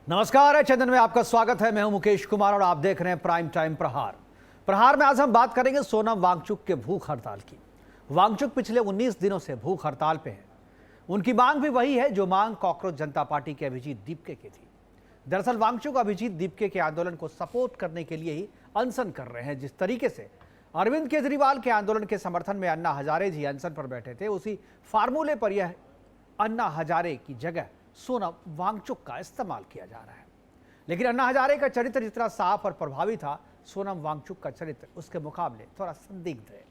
नमस्कार है चंदन में आपका स्वागत है। मैं हूं मुकेश कुमार और आप देख रहे हैं प्राइम टाइम प्रहार में आज हम बात करेंगे सोनम वांगचुक के भूख हड़ताल की। वांगचुक पिछले 19 दिनों से भूख हड़ताल पे हैं। उनकी मांग भी वही है जो मांग कॉकरोच जनता पार्टी के अभिजीत दीपके की थी। दरअसल वांगचुक अभिजीत दीपके के आंदोलन को सपोर्ट करने के लिए ही अनशन कर रहे हैं। जिस तरीके से अरविंद केजरीवाल के आंदोलन के समर्थन में अन्ना हजारे जी अनशन पर बैठे थे, उसी फार्मूले पर यह अन्ना हजारे की जगह सोनम वांगचुक का इस्तेमाल किया जा रहा है। लेकिन अन्ना हजारे का चरित्र जितना साफ और प्रभावी था, सोनम वांगचुक का चरित्र उसके मुकाबले थोड़ा संदिग्ध है।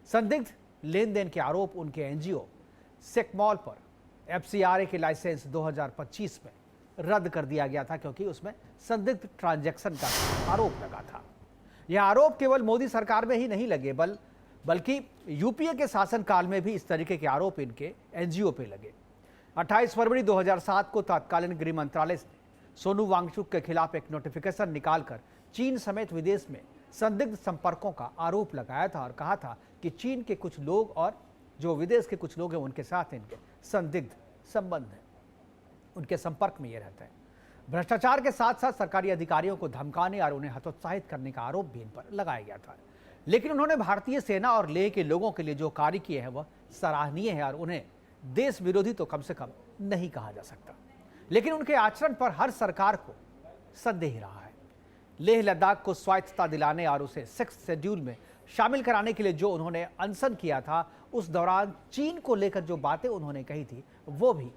संदिग्ध लेन देन के आरोप उनके एनजीओ सेकमॉल पर एफसीआरए के लाइसेंस 2025 में रद्द कर दिया गया था, क्योंकि उसमें संदिग्ध ट्रांजैक्शन का आरोप लगा था। यह आरोप केवल मोदी सरकार में ही नहीं लगे, बल्कि यूपीए के शासनकाल में भी इस तरीके के आरोप इनके एनजीओ पे लगे। 28 फरवरी 2007 को तत्कालीन गृह मंत्रालय ने सोनू वांगचुक के खिलाफ एक नोटिफिकेशन निकालकर चीन समेत विदेश में संदिग्ध संपर्कों का आरोप लगाया था और कहा था कि चीन के कुछ लोग और जो विदेश के कुछ लोग हैं उनके साथ इनके संदिग्ध संबंध हैं, उनके संपर्क में ये रहता है। भ्रष्टाचार के साथ साथ सरकारी अधिकारियों को धमकाने और उन्हें हतोत्साहित करने का आरोप भी इन पर लगाया गया था। लेकिन उन्होंने भारतीय सेना और लेह के लोगों के लिए जो कार्य किए हैं वह सराहनीय है और उन्हें देश विरोधी तो कम से कम नहीं कहा जा सकता। लेकिन उनके आचरण पर हर सरकार को संदेह रहा है। लेह लद्दाख को स्वायत्तता दिलाने और उसे 6th शेड्यूल में शामिल कराने के लिए जो उन्होंने अनशन किया था, उस दौरान चीन को लेकर जो बातें उन्होंने कही थी वो भी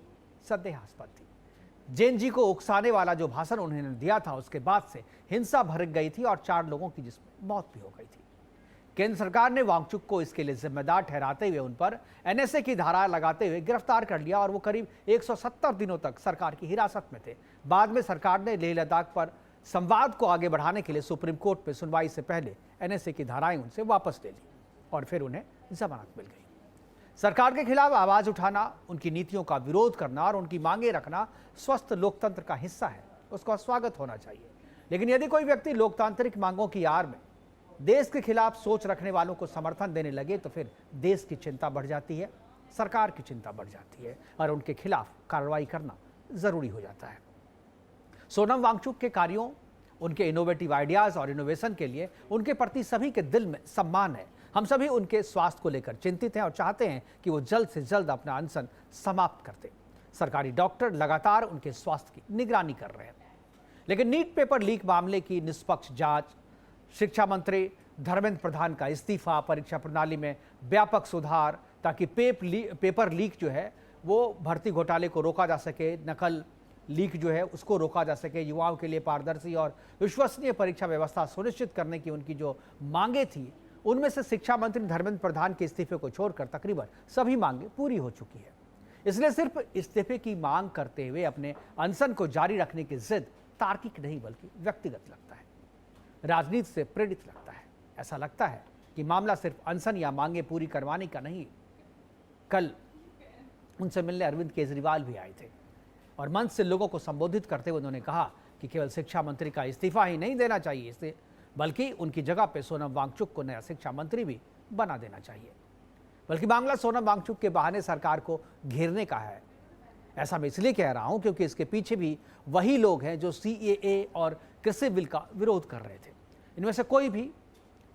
संदेहास्पद थी। जैन जी को उकसाने वाला जो भाषण उन्होंने दिया था, उसके बाद से हिंसा भड़क गई थी और 4 लोगों की जिसमें मौत भी हो गई थी। केंद्र सरकार ने वांगचुक को इसके लिए जिम्मेदार ठहराते हुए उन पर एनएसए की धारा लगाते हुए गिरफ्तार कर लिया और वो करीब 170 दिनों तक सरकार की हिरासत में थे। बाद में सरकार ने लेह लद्दाख पर संवाद को आगे बढ़ाने के लिए सुप्रीम कोर्ट में सुनवाई से पहले एनएसए की धाराएं उनसे वापस ले ली और फिर उन्हें जमानत मिल गई। सरकार के खिलाफ आवाज उठाना, उनकी नीतियों का विरोध करना और उनकी मांगे रखना स्वस्थ लोकतंत्र का हिस्सा है, उसका स्वागत होना चाहिए। लेकिन यदि कोई व्यक्ति लोकतांत्रिक मांगों की आड़ में देश के खिलाफ सोच रखने वालों को समर्थन देने लगे तो फिर देश की चिंता बढ़ जाती है, सरकार की चिंता बढ़ जाती है और उनके खिलाफ कार्रवाई करना जरूरी हो जाता है। सोनम वांगचुक के कार्यों, उनके इनोवेटिव आइडियाज और इनोवेशन के लिए उनके प्रति सभी के दिल में सम्मान है। हम सभी उनके स्वास्थ्य को लेकर चिंतित हैं और चाहते हैं कि वो जल्द से जल्द अपना अनशन समाप्त कर दें। सरकारी डॉक्टर लगातार उनके स्वास्थ्य की निगरानी कर रहे हैं। लेकिन नीट पेपर लीक मामले की निष्पक्ष जांच, शिक्षा मंत्री धर्मेंद्र प्रधान का इस्तीफा, परीक्षा प्रणाली में व्यापक सुधार ताकि पेपर लीक जो है वो भर्ती घोटाले को रोका जा सके, नकल लीक जो है उसको रोका जा सके, युवाओं के लिए पारदर्शी और विश्वसनीय परीक्षा व्यवस्था सुनिश्चित करने की उनकी जो मांगे थी, उनमें से शिक्षा मंत्री धर्मेंद्र प्रधान के इस्तीफे को छोड़कर तकरीबन सभी मांगे पूरी हो चुकी है। इसलिए सिर्फ इस्तीफे की मांग करते हुए अपने अनशन को जारी रखने की जिद तार्किक नहीं बल्कि व्यक्तिगत लगता है, राजनीति से प्रेरित लगता है। ऐसा लगता है कि मामला सिर्फ अनशन या मांगे पूरी करवाने का नहीं। कल उनसे मिलने अरविंद केजरीवाल भी आए थे और मंच से लोगों को संबोधित करते हुए उन्होंने कहा कि केवल शिक्षा मंत्री का इस्तीफा ही नहीं देना चाहिए इससे, बल्कि उनकी जगह पे सोनम वांगचुक को नया शिक्षा मंत्री भी बना देना चाहिए। बल्कि मामला सोनम वांगचुक के बहाने सरकार को घेरने का है। ऐसा मैं इसलिए कह रहा हूं क्योंकि इसके पीछे भी वही लोग हैं जो सीएए और कृषि बिल का विरोध कर रहे थे। इनमें से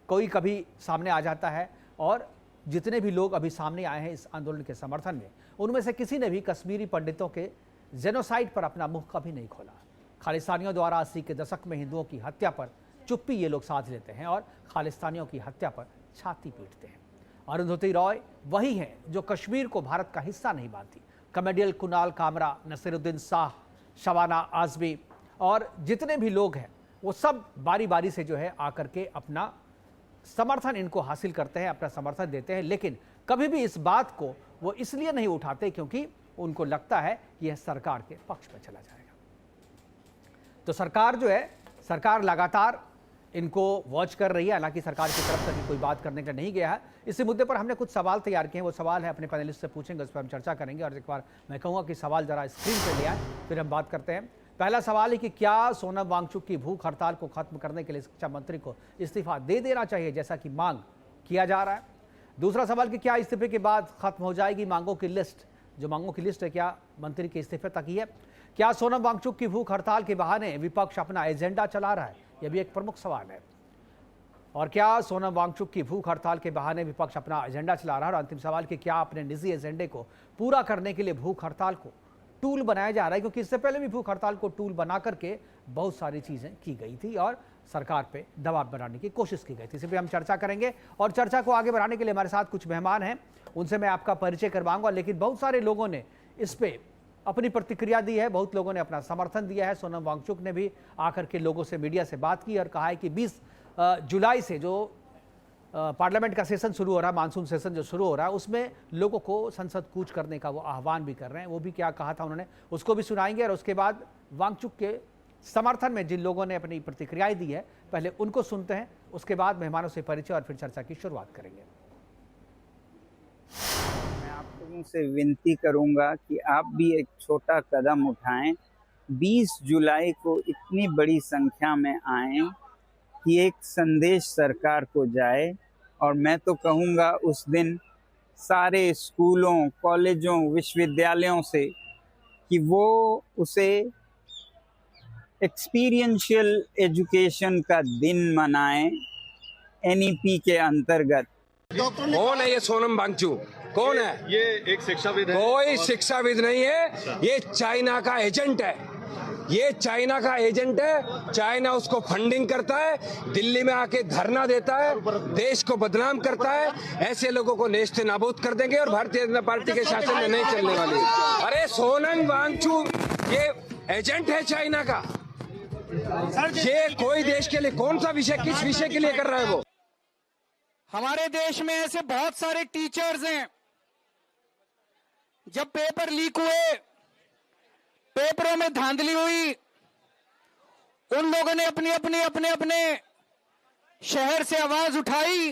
कोई कभी सामने आ जाता है और जितने भी लोग अभी सामने आए हैं इस आंदोलन के समर्थन में, उनमें से किसी ने भी कश्मीरी पंडितों के जेनोसाइड पर अपना मुंह कभी नहीं खोला। खालिस्तानियों द्वारा 80 के दशक में हिंदुओं की हत्या पर चुप्पी ये लोग साध लेते हैं और खालिस्तानियों की हत्या पर छाती पीटते हैं। अरुंधति रॉय वही हैं जो कश्मीर को भारत का हिस्सा नहीं मानती। कॉमेडियन कुणाल कामरा, नसीरुद्दीन शाह, शबाना आजमी और जितने भी लोग हैं वो सब बारी बारी से जो है आकर के अपना समर्थन इनको हासिल करते हैं, अपना समर्थन देते हैं। लेकिन कभी भी इस बात को वो इसलिए नहीं उठाते क्योंकि उनको लगता है कि यह सरकार के पक्ष में चला जाएगा। तो सरकार जो है, सरकार लगातार इनको वॉच कर रही है। हालांकि सरकार की तरफ से भी कोई बात करने का नहीं गया है। इसी मुद्दे पर हमने कुछ सवाल तैयार किए हैं। वो सवाल है अपने पैनलिस्ट से पूछेंगे, उस पर हम चर्चा करेंगे। और एक बार मैं कहूँगा कि सवाल जरा स्क्रीन पर ले आए, फिर हम बात करते हैं। पहला सवाल है कि क्या सोनम वांगचुक की भूख हड़ताल को खत्म करने के लिए शिक्षा मंत्री को इस्तीफा दे देना चाहिए जैसा कि मांग किया जा रहा है। दूसरा सवाल कि क्या इस्तीफे के बाद खत्म हो जाएगी मांगों की लिस्ट, जो मांगों की लिस्ट है क्या मंत्री के इस्तीफे तक ही है। क्या सोनम वांगचुक की भूख हड़ताल के बहाने विपक्ष अपना एजेंडा चला रहा है? यह भी एक प्रमुख सवाल है। और क्या सोनम वांगचुक की भूख हड़ताल के बहाने विपक्ष अपना एजेंडा चला रहा है? और अंतिम सवाल कि क्या अपने निजी एजेंडे को पूरा करने के लिए भूख हड़ताल को टूल बनाया जा रहा है? क्योंकि इससे पहले भी भूख हड़ताल को टूल बना करके बहुत सारी चीजें की गई थी और सरकार पे दबाव बनाने की कोशिश की गई थी। इस पर हम चर्चा करेंगे और चर्चा को आगे बढ़ाने के लिए हमारे साथ कुछ मेहमान हैं, उनसे मैं आपका परिचय करवाऊंगा। लेकिन बहुत सारे लोगों ने इस पे अपनी प्रतिक्रिया दी है, बहुत लोगों ने अपना समर्थन दिया है। सोनम वांगचुक ने भी आकर के लोगों से, मीडिया से बात की और कहा है कि 20 जुलाई से जो पार्लियामेंट का सेशन शुरू हो रहा है, मानसून सेशन जो शुरू हो रहा है, उसमें लोगों को संसद कूच करने का वो आह्वान भी कर रहे हैं। वो भी क्या कहा था उन्होंने, उसको भी सुनाएंगे। और उसके बाद वांगचुक के समर्थन में जिन लोगों ने अपनी प्रतिक्रियाएं दी है, पहले उनको सुनते हैं, उसके बाद मेहमानों से परिचय और फिर चर्चा की शुरुआत करेंगे। मैं आप लोगों से विनती करूंगा कि आप भी एक छोटा कदम उठाएं। 20 जुलाई को इतनी बड़ी संख्या में आएं कि एक संदेश सरकार को जाए। और मैं तो कहूंगा उस दिन सारे स्कूलों, कॉलेजों, विश्वविद्यालयों से कि वो उसे एक्सपीरियंशियल एजुकेशन का दिन मनाएं NEP के अंतर्गत। कौन है ये सोनम वांगचुक? कौन है ये? एक शिक्षाविद है। कोई शिक्षाविद नहीं है, ये चाइना का एजेंट है। ये चाइना का एजेंट है। चाइना उसको फंडिंग करता है, दिल्ली में आके धरना देता है, देश को बदनाम करता है। ऐसे लोगों को नेस्ते नाबूद कर देंगे और भारतीय जनता पार्टी के शासन में नहीं चलने वाली। अरे सोनम वांगचुक ये एजेंट है चाइना का। ये कोई देश के लिए कौन सा विषय, किस विषय के लिए कर रहा है वो? हमारे देश में ऐसे बहुत सारे टीचर्स हैं, जब पेपर लीक हुए, पेपरों में धांधली हुई, उन लोगों ने अपने शहर से आवाज उठाई,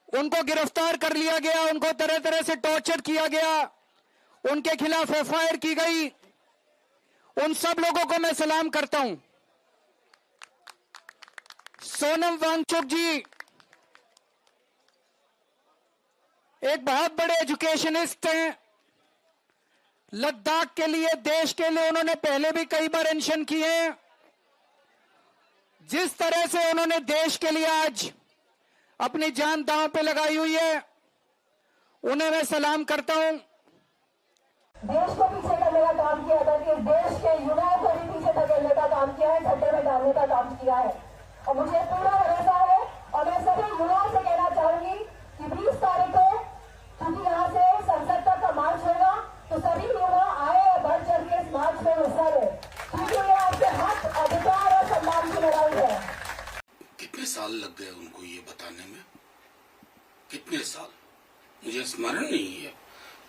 उनको गिरफ्तार कर लिया गया, उनको तरह तरह से टॉर्चर किया गया, उनके खिलाफ FIR की गई। उन सब लोगों को मैं सलाम करता हूं। सोनम वांगचुक जी एक बहुत बड़े एजुकेशनिस्ट हैं। लद्दाख के लिए, देश के लिए उन्होंने पहले भी कई बार एक्शन किए हैं। जिस तरह से उन्होंने देश के लिए आज अपनी जान दांव पे लगाई हुई है, उन्हें मैं सलाम करता हूं। देश को पीछे करने का काम किया था, कि देश के युवाओं को भी पीछे धकेलने का काम किया है, खड्डे में डालने का काम किया है। और मुझे पूरा भरोसा है और मैं सभी युवाओं से कहना चाहूंगी कि 20 तारीख को क्योंकि यहाँ से संसद तक का मार्च होगा, तो सभी युवा आए और बढ़ चढ़ के इस मार्च में हिस्सा ले, क्योंकि ये आपके हक, अधिकार और सम्मान की लड़ाई है। कितने साल लग गए उनको ये बताने में? कितने साल? मुझे स्मरण नहीं है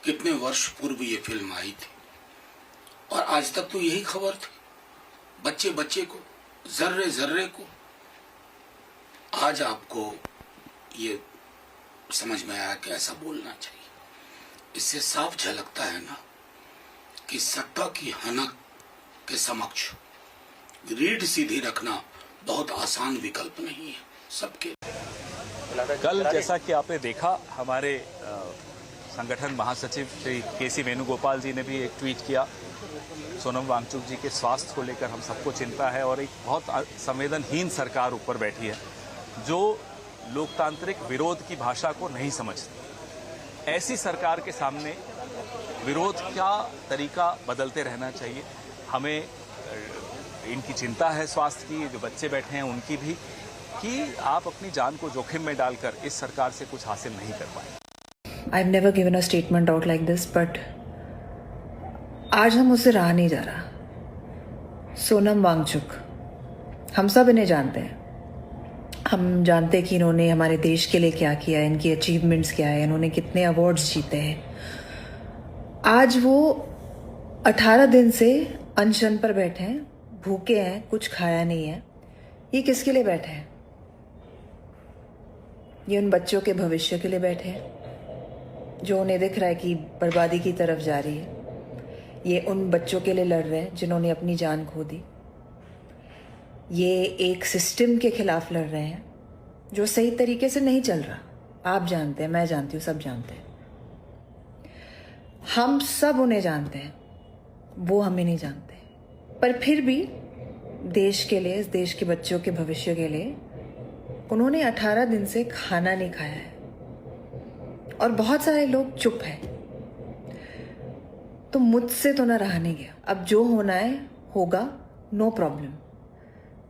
कितने वर्ष पूर्व ये फिल्म आई थी और आज तक तो यही खबर थी। बच्चे बच्चे को, जर्रे जर्रे को। आज आपको ये समझ में आया कि ऐसा बोलना चाहिए। इससे साफ झलकता है ना कि सत्ता की हनक के समक्ष रीढ़ सीधी रखना बहुत आसान विकल्प नहीं है सबके। कल जैसा कि आपने देखा, हमारे संगठन महासचिव श्री KC वेणुगोपाल जी ने भी एक ट्वीट किया। सोनम वांगचुक जी के स्वास्थ्य को लेकर हम सबको चिंता है और एक बहुत संवेदनहीन सरकार ऊपर बैठी है जो लोकतांत्रिक विरोध की भाषा को नहीं समझती। ऐसी सरकार के सामने विरोध का तरीका बदलते रहना चाहिए। हमें इनकी चिंता है स्वास्थ्य की, जो बच्चे बैठे हैं उनकी भी, कि आप अपनी जान को जोखिम में डालकर इस सरकार से कुछ हासिल नहीं कर पाए। I've never given a statement out like this, but आज हम उससे रहा नहीं जा रहा। सोनम वांगचुक, हम सब इन्हें जानते हैं। हम जानते हैं कि इन्होंने हमारे देश के लिए क्या किया है, इनकी अचीवमेंट्स क्या है, इन्होंने कितने अवार्ड्स जीते हैं। आज वो 18 दिन से अनशन पर बैठे हैं, भूखे हैं, कुछ खाया नहीं है। ये किसके लिए बैठे हैं? ये उन बच्चों के भविष्य के लिए बैठे हैं जो उन्हें दिख रहा है कि बर्बादी की तरफ जा रही है। ये उन बच्चों के लिए लड़ रहे हैं जिन्होंने अपनी जान खो दी। ये एक सिस्टम के खिलाफ लड़ रहे हैं जो सही तरीके से नहीं चल रहा। आप जानते हैं, मैं जानती हूँ, सब जानते हैं। हम सब उन्हें जानते हैं वो हमें नहीं जानते, पर फिर भी देश के लिए, इस देश के बच्चों के भविष्य के लिए उन्होंने 18 दिन से खाना नहीं खाया है और बहुत सारे लोग चुप हैं। तो मुझसे तो ना रहा नहीं गया। अब जो होना है होगा, नो प्रॉब्लम,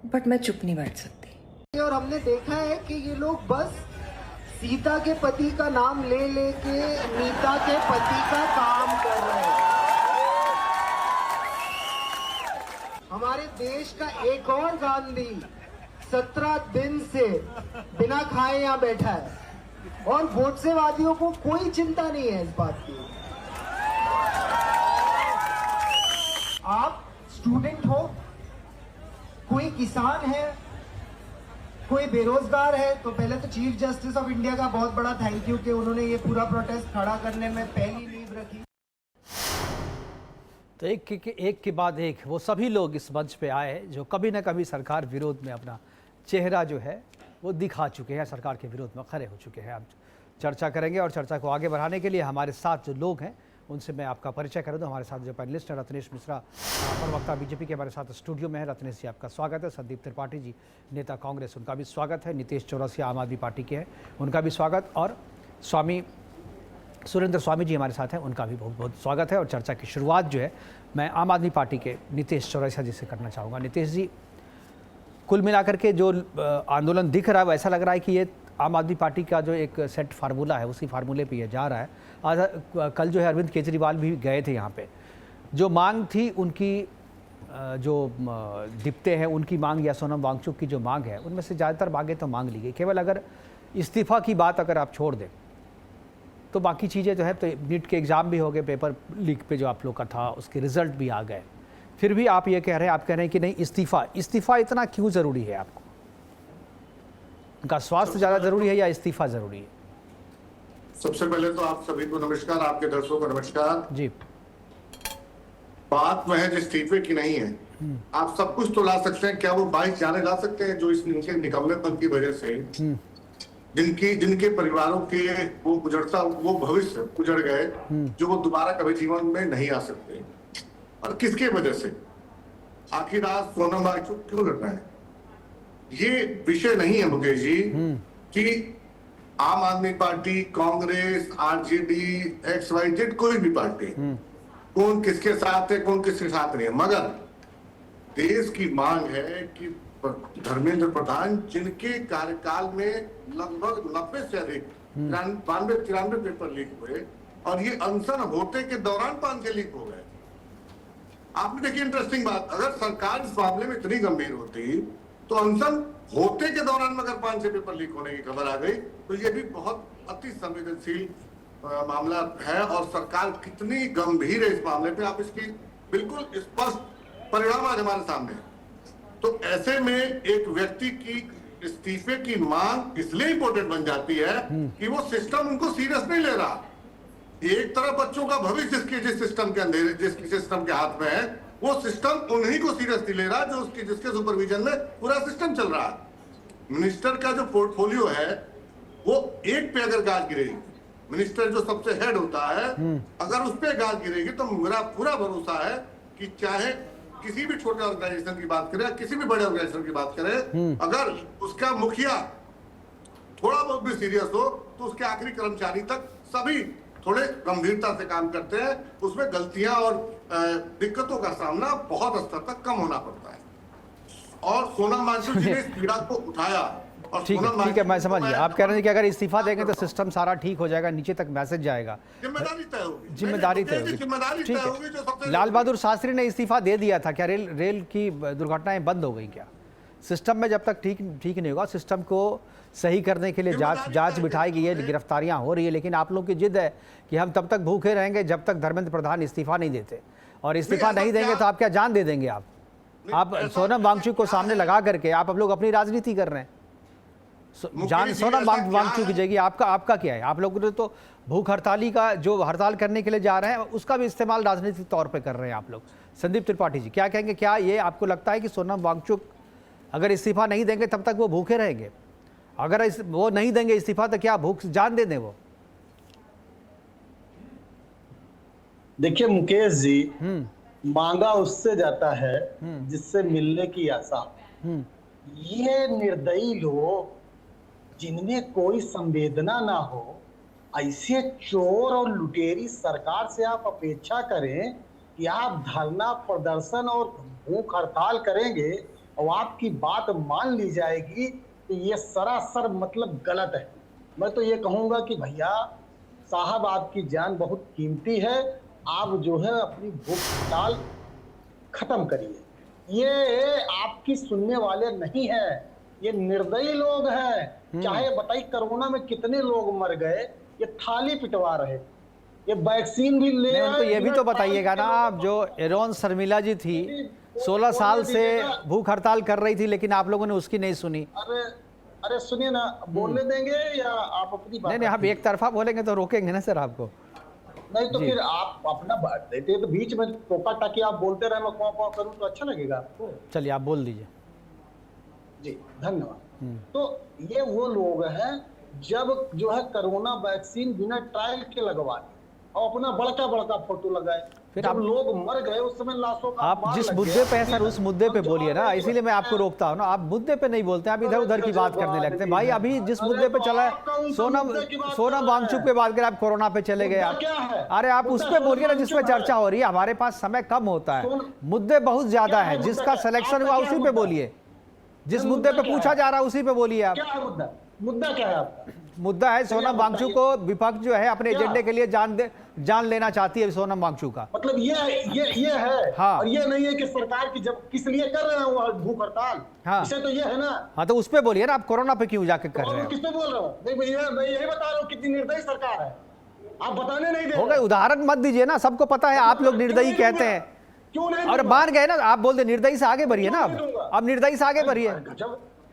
बट मैं चुप नहीं बैठ सकती। और हमने देखा है कि ये लोग बस सीता के पति का नाम ले लेके नीता के पति का काम कर रहे हैं। हमारे देश का एक और गांधी 17 दिन से बिना खाए यहाँ बैठा है और गोडसेवादियों को कोई चिंता नहीं है इस बात की। आप स्टूडेंट हो, कोई किसान है, कोई बेरोजगार है, तो पहले तो चीफ जस्टिस ऑफ इंडिया का बहुत बड़ा थैंक यू कि उन्होंने ये पूरा प्रोटेस्ट खड़ा करने में पहली नींव रखी। तो एक के बाद एक वो सभी लोग इस मंच पे आए जो कभी ना कभी सरकार विरोध में अपना चेहरा जो है वो दिखा चुके हैं, सरकार के विरोध में खड़े हो चुके हैं। अब चर्चा करेंगे और चर्चा को आगे बढ़ाने के लिए हमारे साथ जो लोग हैं उनसे मैं आपका परिचय कर दूं। हमारे साथ जो पैनलिस्ट हैं, रत्नेश मिश्रा प्रवक्ता बीजेपी के हमारे साथ स्टूडियो में है। रत्नेश जी आपका स्वागत है। संदीप त्रिपाठी जी नेता कांग्रेस, उनका भी स्वागत है। नीतीश चौरसिया आम आदमी पार्टी के हैं, उनका भी स्वागत। और स्वामी सुरेंद्र स्वामी जी हमारे साथ हैं, उनका भी बहुत बहुत स्वागत है। और चर्चा की शुरुआत जो है मैं आम आदमी पार्टी के नीतीश चौरसिया जी से करना चाहूँगा। नीतीश जी, कुल मिलाकर के जो आंदोलन दिख रहा है वो ऐसा लग रहा है कि ये आम आदमी पार्टी का जो एक सेट फार्मूला है उसी फार्मूले पे ये जा रहा है। आज कल जो है अरविंद केजरीवाल भी गए थे यहाँ पे। जो मांग थी उनकी, जो डिप्टे हैं उनकी मांग या सोनम वांगचुक की जो मांग है, उनमें से ज़्यादातर मांगें तो मांग ली गई। केवल अगर इस्तीफ़ा की बात अगर आप छोड़ दें तो बाकी चीज़ें जो है, तो नीट के एग्ज़ाम भी हो गए, पेपर लीक पे जो आप लोग का था उसके रिज़ल्ट भी आ गए। फिर भी आप ये कह रहे हैं, आप कह रहे हैं कि नहीं इस्तीफ़ा इतना क्यों ज़रूरी है आपको? उनका स्वास्थ्य ज़्यादा ज़रूरी है या इस्तीफ़ा ज़रूरी है? सबसे पहले तो आप सभी को नमस्कार, आपके दर्शकों को नमस्कार जी। बात महज इस्तीफे की नहीं है। आप सब कुछ तो ला सकते हैं, क्या वो 22 जाने ला सकते हैं जो इस नीचे निकलनेपन की वजह से जिनके परिवारों के वो भविष्य उजड़ गए, जो वो दोबारा कभी जीवन में नहीं आ सकते। और किसके वजह से? आखिर आज सोनम वांगचुक क्यों लड़ रहा है? ये विषय नहीं है मुकेश जी कि आम आदमी पार्टी, कांग्रेस, आरजेडी, XYZ कोई भी पार्टी, कौन किसके साथ है, कौन किसके साथ नहीं है, मगर देश की मांग है कि धर्मेंद्र प्रधान, जिनके कार्यकाल में लगभग 90 से अधिक 92-93 पेपर लीक हुए और ये अनशन होते के दौरान 5 लीक हो गए। आपने देखिए इंटरेस्टिंग बात, अगर सरकार इस मामले में इतनी गंभीर होती तो अनशन होते के दौरान अगर 5 पेपर लीक होने की खबर आ गई तो ये भी बहुत अति संवेदनशील मामला है। और सरकार कितनी गंभीर है इस मामले पे, आप इसकी बिल्कुल स्पष्ट परिणाम आज हमारे सामने है। तो ऐसे में एक व्यक्ति की इस्तीफे की मांग इसलिए इंपॉर्टेंट बन जाती है कि वो सिस्टम उनको सीरियस नहीं ले रहा। एक तरफ बच्चों का भविष्य जिस सिस्टम के अंदर, जिस सिस्टम के हाथ में है, वो सिस्टम उन्हीं को सीरियस नहीं ले रहा जिसके सुपरविजन में पूरा सिस्टम चल रहा है। मिनिस्टर का जो पोर्टफोलियो है वो एक पे अगर गाज गिरेगी, मिनिस्टर जो सबसे हेड होता है, अगर उस पे गाज गिरेगी तो मेरा पूरा भरोसा है कि चाहे किसी भी छोटे ऑर्गेनाइजेशन की बात करें, किसी भी बड़े ऑर्गेनाइजेशन की बात करें, अगर उसका मुखिया थोड़ा बहुत भी सीरियस हो तो उसके आखिरी कर्मचारी तक सभी थोड़े गंभीरता से काम करते हैं। उसमें गलतियां और दिक्कतों का सामना बहुत स्तर तक कम होना पड़ता है। और सोनम वांगचुक जी ने इस पीड़ा को उठाया। ठीक है, मैं समझ गया। आप कह रहे हैं कि अगर इस्तीफा देंगे तो सिस्टम सारा ठीक हो जाएगा, नीचे तक मैसेज जाएगा, जिम्मेदारी तय होगी। लाल बहादुर शास्त्री ने इस्तीफा दे दिया था, क्या रेल की दुर्घटनाएं बंद हो गई क्या? सिस्टम में जब तक ठीक नहीं होगा, सिस्टम को सही करने के लिए जांच बिठाई गई है, गिरफ्तारियां हो रही है, लेकिन आप लोग की जिद है कि हम तब तक भूखे रहेंगे जब तक धर्मेंद्र प्रधान इस्तीफा नहीं देते, और इस्तीफा नहीं देंगे तो आप क्या जान दे देंगे? आप सोनम वांगचुक को सामने लगा करके आप लोग अपनी राजनीति कर रहे हैं। सोनम वांगचुक की जगह आपका क्या है? आप लोगों ने तो भूख हड़ताली का, जो हड़ताल करने के लिए जा रहे हैं, उसका भी इस्तेमाल राजनीतिक तौर पर कर रहे हैं आप लोग। संदीप त्रिपाठी जी क्या कहेंगे? क्या ये आपको लगता है कि सोनम वांगचुक अगर इस्तीफा नहीं देंगे तब तक वो भूखे रहेंगे? अगर वो नहीं देंगे इस्तीफा तो क्या भूख जान दे दें वो? देखिए मुकेश जी, मांगा उससे जाता है जिससे मिलने की आशा। ये निर्दयी लोग जिनमें कोई संवेदना ना हो, ऐसे चोर और लुटेरी सरकार से आप अपेक्षा करें कि आप धरना प्रदर्शन और भूख हड़ताल करेंगे और आपकी बात मान ली जाएगी, तो ये सरासर मतलब गलत है। मैं तो ये कहूंगा कि भैया साहब, आपकी जान बहुत कीमती है, आप जो है अपनी भूख हड़ताल खत्म करिए। ये आपकी सुनने वाले नहीं है, ये निर्दयी लोग हैं। चाहे बताइए कोरोना में कितने लोग मर गए, ये थाली पिटवा रहे, ये वैक्सीन भी ले तो ये भी तो बताइएगा ना आप, जो एरोन शर्मिला जी थी 16 साल से भूख हड़ताल कर रही थी, लेकिन आप लोगों ने उसकी नहीं सुनी। अरे सुनिए ना, बोलने देंगे या आप अपनी बात? नहीं, हम एक तरफा बोलेंगे तो रोकेंगे ना सर आपको। नहीं तो फिर आप अपना बात देते तो बीच में टोका टाकी आप बोलते रहे, मैं कौन करूं तो अच्छा लगेगा आपको? चलिए आप बोल दीजिए। जी धन्यवाद। तो ये वो लोग हैं जब जो है कोरोना वैक्सीन बिना ट्रायल के लगवा और अपना बड़का बड़का फोटो लगाए, फिर जब आप लोग मर गए उस समय लाशों का आप जिस मुद्दे पे है सर, उस मुद्दे पे बोलिए ना, इसीलिए मैं आपको रोकता हूँ ना। आप मुद्दे पे नहीं बोलते, आप इधर उधर की बात करने लगते हैं। भाई अभी जिस मुद्दे पे चला है, सोनम वांगचुक पे बात करें, आप कोरोना पे चले गए आप। अरे आप उस पे बोलिए ना जिसपे चर्चा हो रही है। हमारे पास समय कम होता है, मुद्दे बहुत ज्यादा है, जिसका सिलेक्शन हुआ उसी पे बोलिए, जिस मुद्दे पे पूछा जा रहा है उसी पे बोलिए आप। मुद्दा क्या है आपका? मुद्दा है सोनम वांगचुक को विपक्ष जो है अपने एजेंडे के लिए जान लेना चाहती है सोनम वांगचुक का। मतलब ये है। हाँ। और ये नहीं है कि सरकार की जब किस लिए कर रहे हैं वो भूख हड़ताल। हाँ। इसे तो ये है ना। हाँ, तो उस पे बोलिए ना, आप कोरोना पे क्यों जाके कर रहे हो? किस पे बोल रहा हूँ? नहीं भैया, मैं यही बता रहा हूँ कितनी निर्दयी सरकार है, आप बताने नहीं दे। हो गए, उदाहरण मत दीजिए ना, सबको पता है आप लोग निर्दयी कहते हैं। क्यों नहीं? और मान गए ना, आप बोलते निर्दयी से आगे बढ़िए ना, अब निर्दयी से आगे बढ़िए।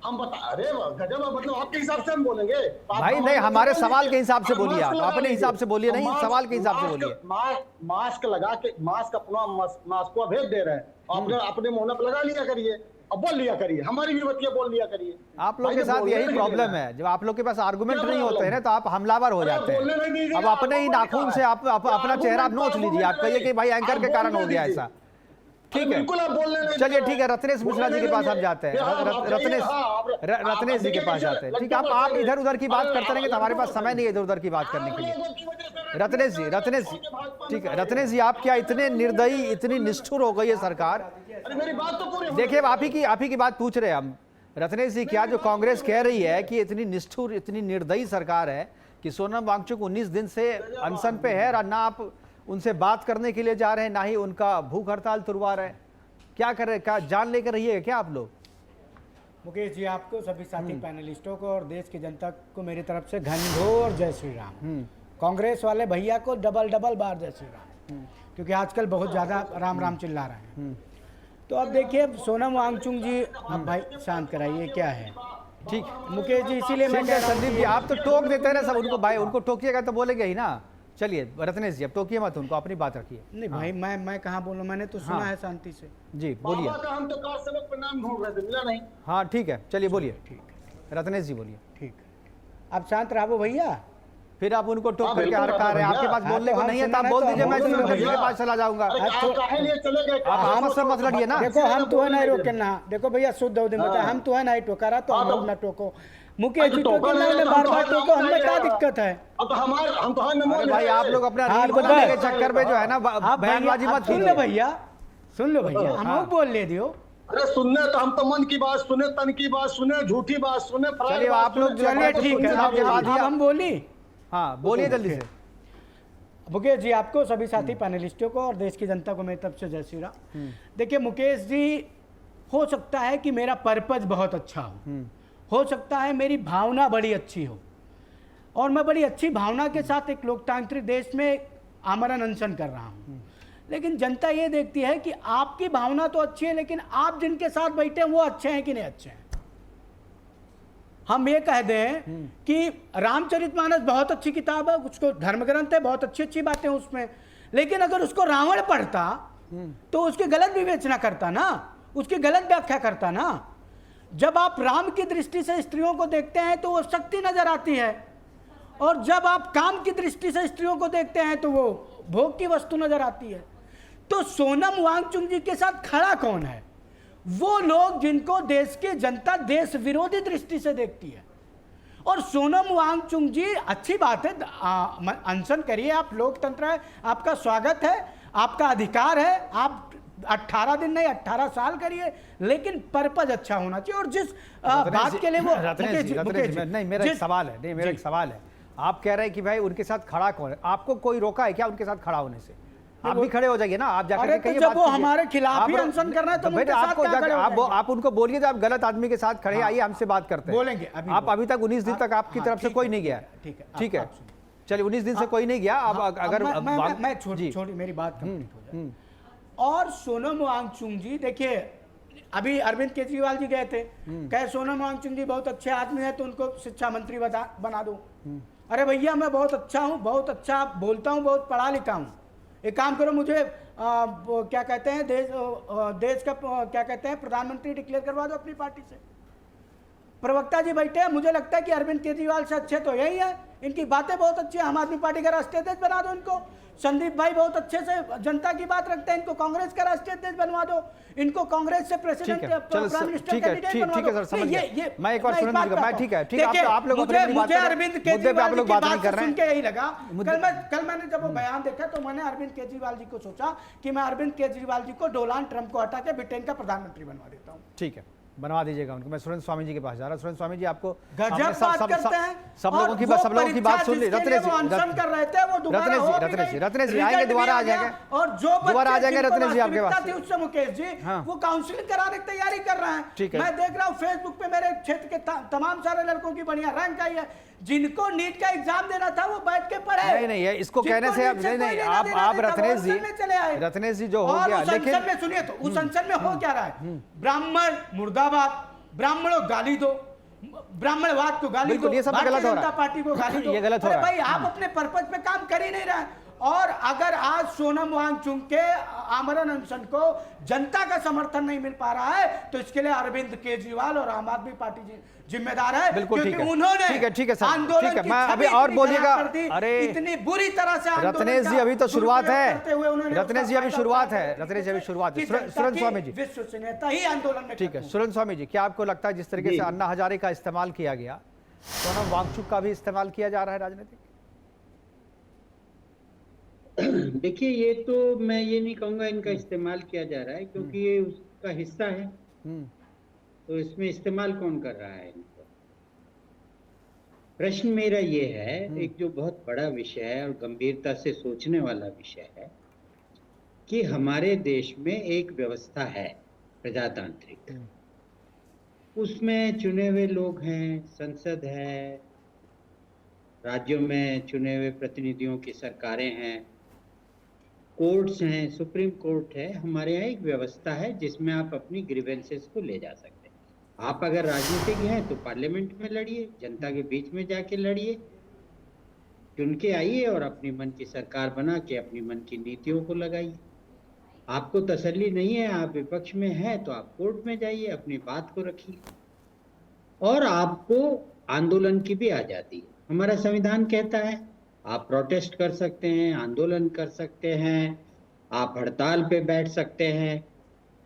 हम बता, अरे गजब, मतलब आपके हिसाब से हम बोलेंगे भाई नहीं, हमारे सवाल के हिसाब से बोलिए, आप अपने हिसाब से बोलिए, नहीं सवाल के हिसाब से बोलिए। मास्क लगा के, मास्क अपना मास्को भेज दे रहे हैं, अपने मुंह पे लगा लिया करिए, अब बोल लिया करिए, हमारी भी बतिया बोल लिया करिए। आप लोग के साथ यही प्रॉब्लम है, जब आप लोग के पास आर्गुमेंट नहीं होते हैं ना, तो आप हमलावर हो जाते हैं। अब अपने ही नाखून से आप अपना चेहरा नोच लीजिए, आप कहिए कि भाई एंकर के कारण हो गया ऐसा। ठीक है, चलिए ठीक है, रत्नेश मिश्रा जी के पास हम जाते हैं। रत्नेश जी के पास जाते हैं। ठीक है, आप इधर उधर की बात करते रहेंगे तो हमारे पास समय नहीं है इधर उधर की बात करने के लिए। रत्नेश जी, ठीक है, रत्नेश जी, आप क्या इतने निर्दयी, इतनी निष्ठुर हो गई है सरकार? देखिए, आप ही की बात पूछ रहे हैं हम। रत्नेश जी, क्या जो कांग्रेस कह रही है कि इतनी निष्ठुर, इतनी निर्दयी सरकार है कि सोनम वांगचुक 19 दिन से अनशन पे है, और ना आप उनसे बात करने के लिए जा रहे हैं, ना ही उनका भूख हड़ताल तुड़वा रहे हैं, क्या कर रहे हैं? क्या जान लेकर रहिएगा क्या आप लोग? मुकेश जी, आपको, सभी साथी पैनलिस्टों को और देश की जनता को मेरी तरफ से घनघोर जय श्री राम। कांग्रेस वाले भैया को डबल बार जय श्री राम, क्योंकि आजकल बहुत ज़्यादा राम राम चिल्ला रहे हैं। तो अब देखिए, सोनम वांगचुक जी, अब भाई शांत कराइए, क्या है? ठीक मुकेश जी, इसीलिए मैं कह रहा हूं, संदीप जी, आप तो टोक देते हैं ना सब उनको, भाई उनको टोकिएगा तो बोलेंगे ही ना। चलिए रत्नेश जी, अब टोकिए मत उनको, अपनी बात रखिए। नहीं भाई, मैं कहाँ बोलूँ, मैंने तो सुना है शांति से। जी बोलिए। हम तो कार सेवक पर नाम ढूंढ रहे थे, मिला नहीं। हाँ ठीक है, चलिए बोलिए। ठीक है, रत्नेश जी बोलिए। ठीक, आप शांत रहो भैया, फिर आप उनको टोक करके हरकार है, आपके पास बोलने को नहीं है तो आप बोल दीजिए, मैं जी के पास चला जाऊंगा। आप आपस में मत लड़िए ना। देखो हम तो है नहीं रोके ना, देखो भैया शुद्ध हो बता, हम तो है नहीं टोका रहा, तो हम लोग ना टोको। मुकेश जी टोके ना, बार बार टोको, हमें क्या दिक्कत है? भाई आप लोग अपना रील बनाने के चक्कर में जो है ना, बयानबाजी मत सुन लो भैया, सुन लो भैया, हम बोल ले दियो। अरे सुनने तो हम तो मन की बात सुने, तन की बात सुने, झूठी बात सुने। चलिए आप लोग, चलिए ठीक है, हम बोली। हाँ बोलिए जल्दी से। मुकेश जी, आपको, सभी साथी पैनलिस्टों को और देश की जनता को मेरी तरफ से जय श्री राम। देखिए मुकेश जी, हो सकता है कि मेरा पर्पज बहुत अच्छा हो सकता है मेरी भावना बड़ी अच्छी हो, और मैं बड़ी अच्छी भावना के साथ एक लोकतांत्रिक देश में आमरण अनशन कर रहा हूँ, लेकिन जनता ये देखती है कि आपकी भावना तो अच्छी है, लेकिन आप जिनके साथ बैठे हैं वो अच्छे हैं कि नहीं अच्छे हैं। हम ये कह दें कि रामचरितमानस बहुत अच्छी किताब है, उसको धर्म ग्रंथ है, बहुत अच्छी अच्छी बातें उसमें, लेकिन अगर उसको रावण पढ़ता तो उसकी गलत विवेचना करता ना, उसकी गलत व्याख्या करता ना। जब आप राम की दृष्टि से स्त्रियों को देखते हैं तो वो शक्ति नजर आती है, और जब आप काम की दृष्टि से स्त्रियों को देखते हैं तो वो भोग की वस्तु नजर आती है। तो सोनम वांगचुक जी के साथ खड़ा कौन है? वो लोग जिनको देश की जनता देश विरोधी दृष्टि से देखती है। और सोनम वांगचुक जी, अच्छी बात है, अनशन करिए, आप लोकतंत्र है, आपका स्वागत है, आपका अधिकार है, आप 18 दिन नहीं 18 साल करिए, लेकिन पर्पज अच्छा होना चाहिए। और जिस बात के लिए वो नहीं, मेरा एक सवाल है, आप कह रहे हैं कि भाई उनके साथ खड़ा कौन है? आपको कोई रोका है क्या उनके साथ खड़ा होने से? आप भी खड़े हो जाइए ना, आप जाकर कहिए। जब वो हमारे खिलाफ ही अनशन कर रहे हैं तो उनके साथ क्या खड़े हो जाएंगे? आप उनको बोलिए तो आप गलत आदमी के साथ खड़े, आइए हमसे बात करते हैं। बोलेंगे आप अभी तक 19 दिन तक आपकी तरफ से कोई नहीं गया। ठीक है, चलिए 19 दिन से कोई नहीं गया। अब अगर मैं छोटी मेरी बात कंप्लीट हो जाए। और सोनम वांगचुक जी, देखिए अभी अरविंद केजरीवाल जी गए थे, कहे सोनम वांगचुक जी बहुत अच्छे आदमी है तो उनको शिक्षा मंत्री बना दो। अरे भैया, मैं बहुत अच्छा हूँ, बहुत अच्छा बोलता हूँ, बहुत पढ़ा लिखा हूँ। एक काम करो, मुझे क्या कहते हैं देश का क्या कहते हैं प्रधानमंत्री डिक्लेयर करवा दो अपनी पार्टी से। प्रवक्ता जी बैठे हैं, मुझे लगता है कि अरविंद केजरीवाल से अच्छे तो यही है, इनकी बातें बहुत अच्छी है, आम आदमी पार्टी का राष्ट्रीय अध्यक्ष बना दो इनको। संदीप भाई बहुत अच्छे से जनता की बात रखते हैं, इनको कांग्रेस का राष्ट्रीय अध्यक्ष बनवा दो, इनको कांग्रेस से प्रेसिडेंट प्राइम मिनिस्टर कैंडिडेट बनवा दो। सर, समझ गया। मैं एक बार सुन लीजिएगा, मैं ठीक है, आप लोग मुझे अरविंद केजरीवाल की बात सुन के यही लगा। कल मैंने जब वो बयान देखा तो मैंने अरविंद केजरीवाल जी को सोचा कि मैं अरविंद केजरीवाल जी को डोनाल्ड ट्रंप को हटा के ब्रिटेन का प्रधानमंत्री बनवा देता हूँ। ठीक है, बनवा दीजिएगा उनको। मैं सुरेंद्र स्वामी जी के पास जा रहा हूं। सुरेंद्र स्वामी जी, आपको सब लोगों की बात सुन ली। रत्नेश जी आएंगे, दोबारा आ जाएंगे, और जो दोबारा आ जाएंगे रत्नेश जी आपके पास। उससे मुकेश जी वो काउंसलिंग कराने की तैयारी कर रहे हैं। मैं देख रहा हूँ फेसबुक पे मेरे क्षेत्र के तमाम सारे लड़कों की बढ़िया रैंक आई है। जिनको नीट का एग्जाम देना था वो बैठ के पढ़े। नहीं, इसको कहने से आप रत्नेश जी जो हो गया, लेकिन सुनिए तो उस अंचल में हो क्या रहा है? ब्राह्मण मुर्दाबाद, ब्राह्मणों गाली दो, ब्राह्मणवाद को गाली दो, भारतीय जनता पार्टी को गाली दो। ये गलत हो रहा है भाई, आप अपने पर्पज पे काम कर ही नहीं रहे। और अगर आज सोनम वांगचुक के आमरण अनशन को जनता का समर्थन नहीं मिल पा रहा है तो इसके लिए अरविंद केजरीवाल और आम आदमी पार्टी जिम्मेदार है। बिल्कुल, क्योंकि उन्होंने ठीक है सर, ठीक है। मैं अभी और बोलिएगा। अरे इतनी बुरी तरह से रत्नेश जी अभी तो शुरुआत है, रत्नेश जी अभी शुरुआत है। सुरेंद्र स्वामी जी, विश्वसनीयता ही आंदोलन में। ठीक है सुरेंद्र स्वामी जी, क्या आपको लगता है जिस तरीके से अन्ना हजारे का इस्तेमाल किया गया, सोनम वांगचुक का भी इस्तेमाल किया जा रहा है राजनीतिक? देखिए, ये तो मैं ये नहीं कहूंगा इनका इस्तेमाल किया जा रहा है, क्योंकि ये उसका हिस्सा है। तो इसमें इस्तेमाल कौन कर रहा है इनको? प्रश्न मेरा ये है, एक जो बहुत बड़ा विषय है और गंभीरता से सोचने वाला विषय है कि हमारे देश में एक व्यवस्था है प्रजातांत्रिक, उसमें चुने हुए लोग हैं, संसद है, राज्यों में चुने हुए प्रतिनिधियों की सरकारें हैं, कोर्ट्स हैं, सुप्रीम कोर्ट है। हमारे यहाँ एक व्यवस्था है जिसमें आप अपनी ग्रीवेंसेस को ले जा सकते हैं। आप अगर राजनीतिक हैं तो पार्लियामेंट में लड़िए, जनता के बीच में जाके लड़िए, चुन के आइए और अपनी मन की सरकार बना के अपनी मन की नीतियों को लगाइए। आपको तसल्ली नहीं है, आप विपक्ष में हैं, तो आप कोर्ट में जाइए, अपनी बात को रखिए। और आपको आंदोलन की भी आज़ादी है। हमारा संविधान कहता है आप प्रोटेस्ट कर सकते हैं, आंदोलन कर सकते हैं, आप हड़ताल पे बैठ सकते हैं,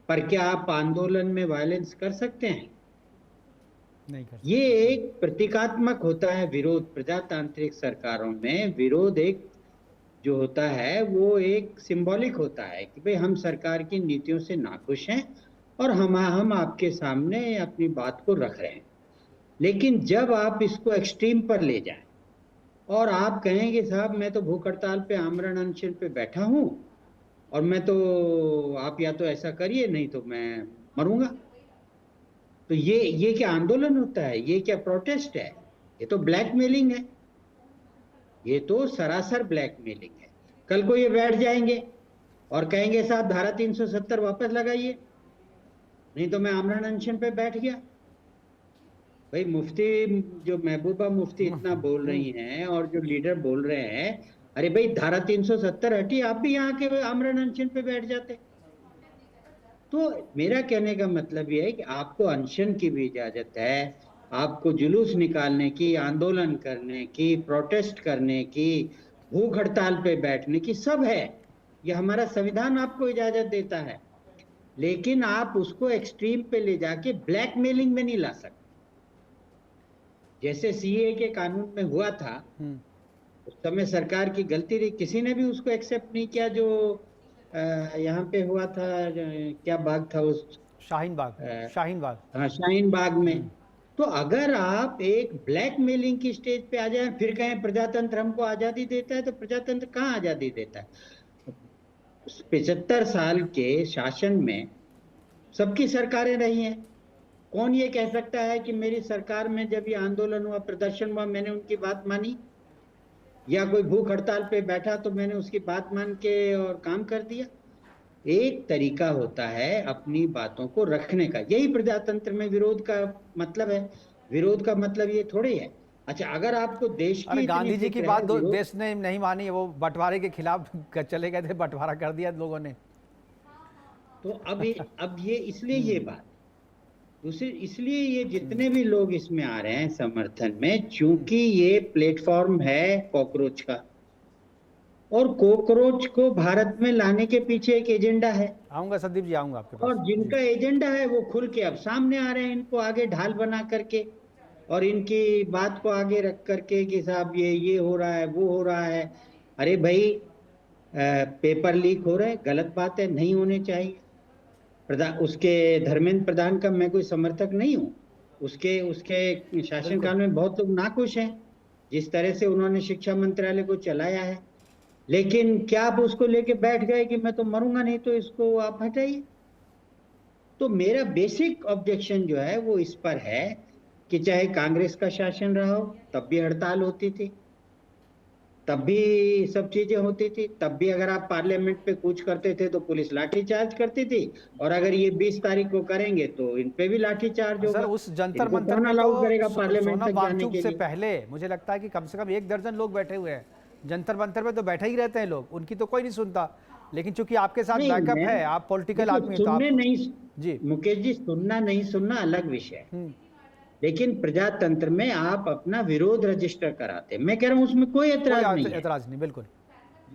पर क्या आप आंदोलन में वायलेंस कर सकते हैं? नहीं कर सकते। ये एक प्रतीकात्मक होता है विरोध। प्रजातांत्रिक सरकारों में विरोध एक जो होता है वो एक सिंबॉलिक होता है कि भाई हम सरकार की नीतियों से नाखुश हैं और हम आपके सामने अपनी बात को रख रहे हैं। लेकिन जब आप इसको एक्सट्रीम पर ले जाएं और आप कहेंगे साहब मैं तो भूख हड़ताल पे, आमरण अनशन पे बैठा हूं और मैं तो, आप या तो ऐसा करिए नहीं तो मैं मरूंगा, तो ये क्या आंदोलन होता है? ये क्या प्रोटेस्ट है? ये तो ब्लैकमेलिंग है, ये तो सरासर ब्लैकमेलिंग है। कल को ये बैठ जाएंगे और कहेंगे साहब धारा 370 वापस लगाइए, नहीं तो मैं आमरण अनशन पे बैठ गया। भाई मुफ्ती जो महबूबा मुफ्ती इतना बोल रही हैं और जो लीडर बोल रहे हैं, अरे भाई धारा 370 हटी, आप भी यहाँ के आमरण अनशन पे बैठ जाते। तो मेरा कहने का मतलब ये है कि आपको अनशन की भी इजाजत है, आपको जुलूस निकालने की, आंदोलन करने की, प्रोटेस्ट करने की, भूख हड़ताल पे बैठने की, सब है। ये हमारा संविधान आपको इजाजत देता है, लेकिन आप उसको एक्सट्रीम पे ले जाके ब्लैकमेलिंग में नहीं ला सकते। जैसे सीए के कानून में हुआ था, उस समय सरकार की गलती रही, किसी ने भी उसको एक्सेप्ट नहीं किया। जो यहाँ पे हुआ था, क्या बाग था उस, शाहीन बाग। हाँ, शाहीन बाग में। तो अगर आप एक ब्लैकमेलिंग की स्टेज पे आ जाए, फिर कहें प्रजातंत्र हमको आजादी देता है, तो प्रजातंत्र कहाँ आजादी देता है? 75 साल के शासन में सबकी सरकारें रही हैं। कौन ये कह सकता है कि मेरी सरकार में जब ये आंदोलन हुआ, प्रदर्शन हुआ, मैंने उनकी बात मानी, या कोई भूख हड़ताल पे बैठा तो मैंने उसकी बात मान के और काम कर दिया? एक तरीका होता है अपनी बातों को रखने का, यही प्रजातंत्र में विरोध का मतलब है। विरोध का मतलब ये थोड़ी है। अच्छा, अगर आपको देश की, गांधी जी की बात देश ने नहीं मानी, वो बंटवारे के खिलाफ चले गए थे, बंटवारा कर दिया लोगों ने। तो अब ये इसलिए ये बात दूसरी, इसलिए ये जितने भी लोग इसमें आ रहे हैं समर्थन में, चूंकि ये प्लेटफॉर्म है कॉकरोच का, और कॉकरोच को भारत में लाने के पीछे एक एजेंडा है। आऊंगा संदीप जी, आऊंगा आपके पास। और जिनका एजेंडा है वो खुल के अब सामने आ रहे हैं, इनको आगे ढाल बना करके और इनकी बात को आगे रख करके कि साहब ये हो रहा है, वो हो रहा है। अरे भाई, पेपर लीक हो रहे हैं, गलत बात है, नहीं होने चाहिए। उसके धर्मेंद्र प्रधान का मैं कोई समर्थक नहीं हूँ, उसके शासनकाल में बहुत लोग नाखुश हैं जिस तरह से उन्होंने शिक्षा मंत्रालय को चलाया है, लेकिन क्या आप उसको लेके बैठ गए कि मैं तो मरूंगा नहीं तो इसको आप हटाइए? तो मेरा बेसिक ऑब्जेक्शन जो है वो इस पर है कि चाहे कांग्रेस का शासन रहा हो, तब भी हड़ताल होती थी, तब भी सब चीजें होती थी, तब भी अगर आप पार्लियामेंट पे कूच करते थे तो पुलिस लाठीचार्ज करती थी, और अगर ये 20 तारीख को करेंगे तो इन पे भी लाठीचार्ज होगा। सर, उस जंतर मंतर में अलाउ करेगा पार्लियामेंट तक जाने के से लिए? पहले मुझे लगता है कि कम से कम 1 दर्जन लोग बैठे हुए हैं जंतर मंतर पे, तो बैठे ही रहते हैं लोग, उनकी तो कोई नहीं सुनता। लेकिन चूंकि आपके साथ बैकअप है, आप पॉलिटिकल आदमी हैं, तो आप नहीं जी मुकेश जी, सुनना नहीं सुनना अलग विषय है, लेकिन प्रजातंत्र में आप अपना विरोध रजिस्टर कराते हैं, मैं कह रहा हूं उसमें कोई एतराज नहीं, बिल्कुल।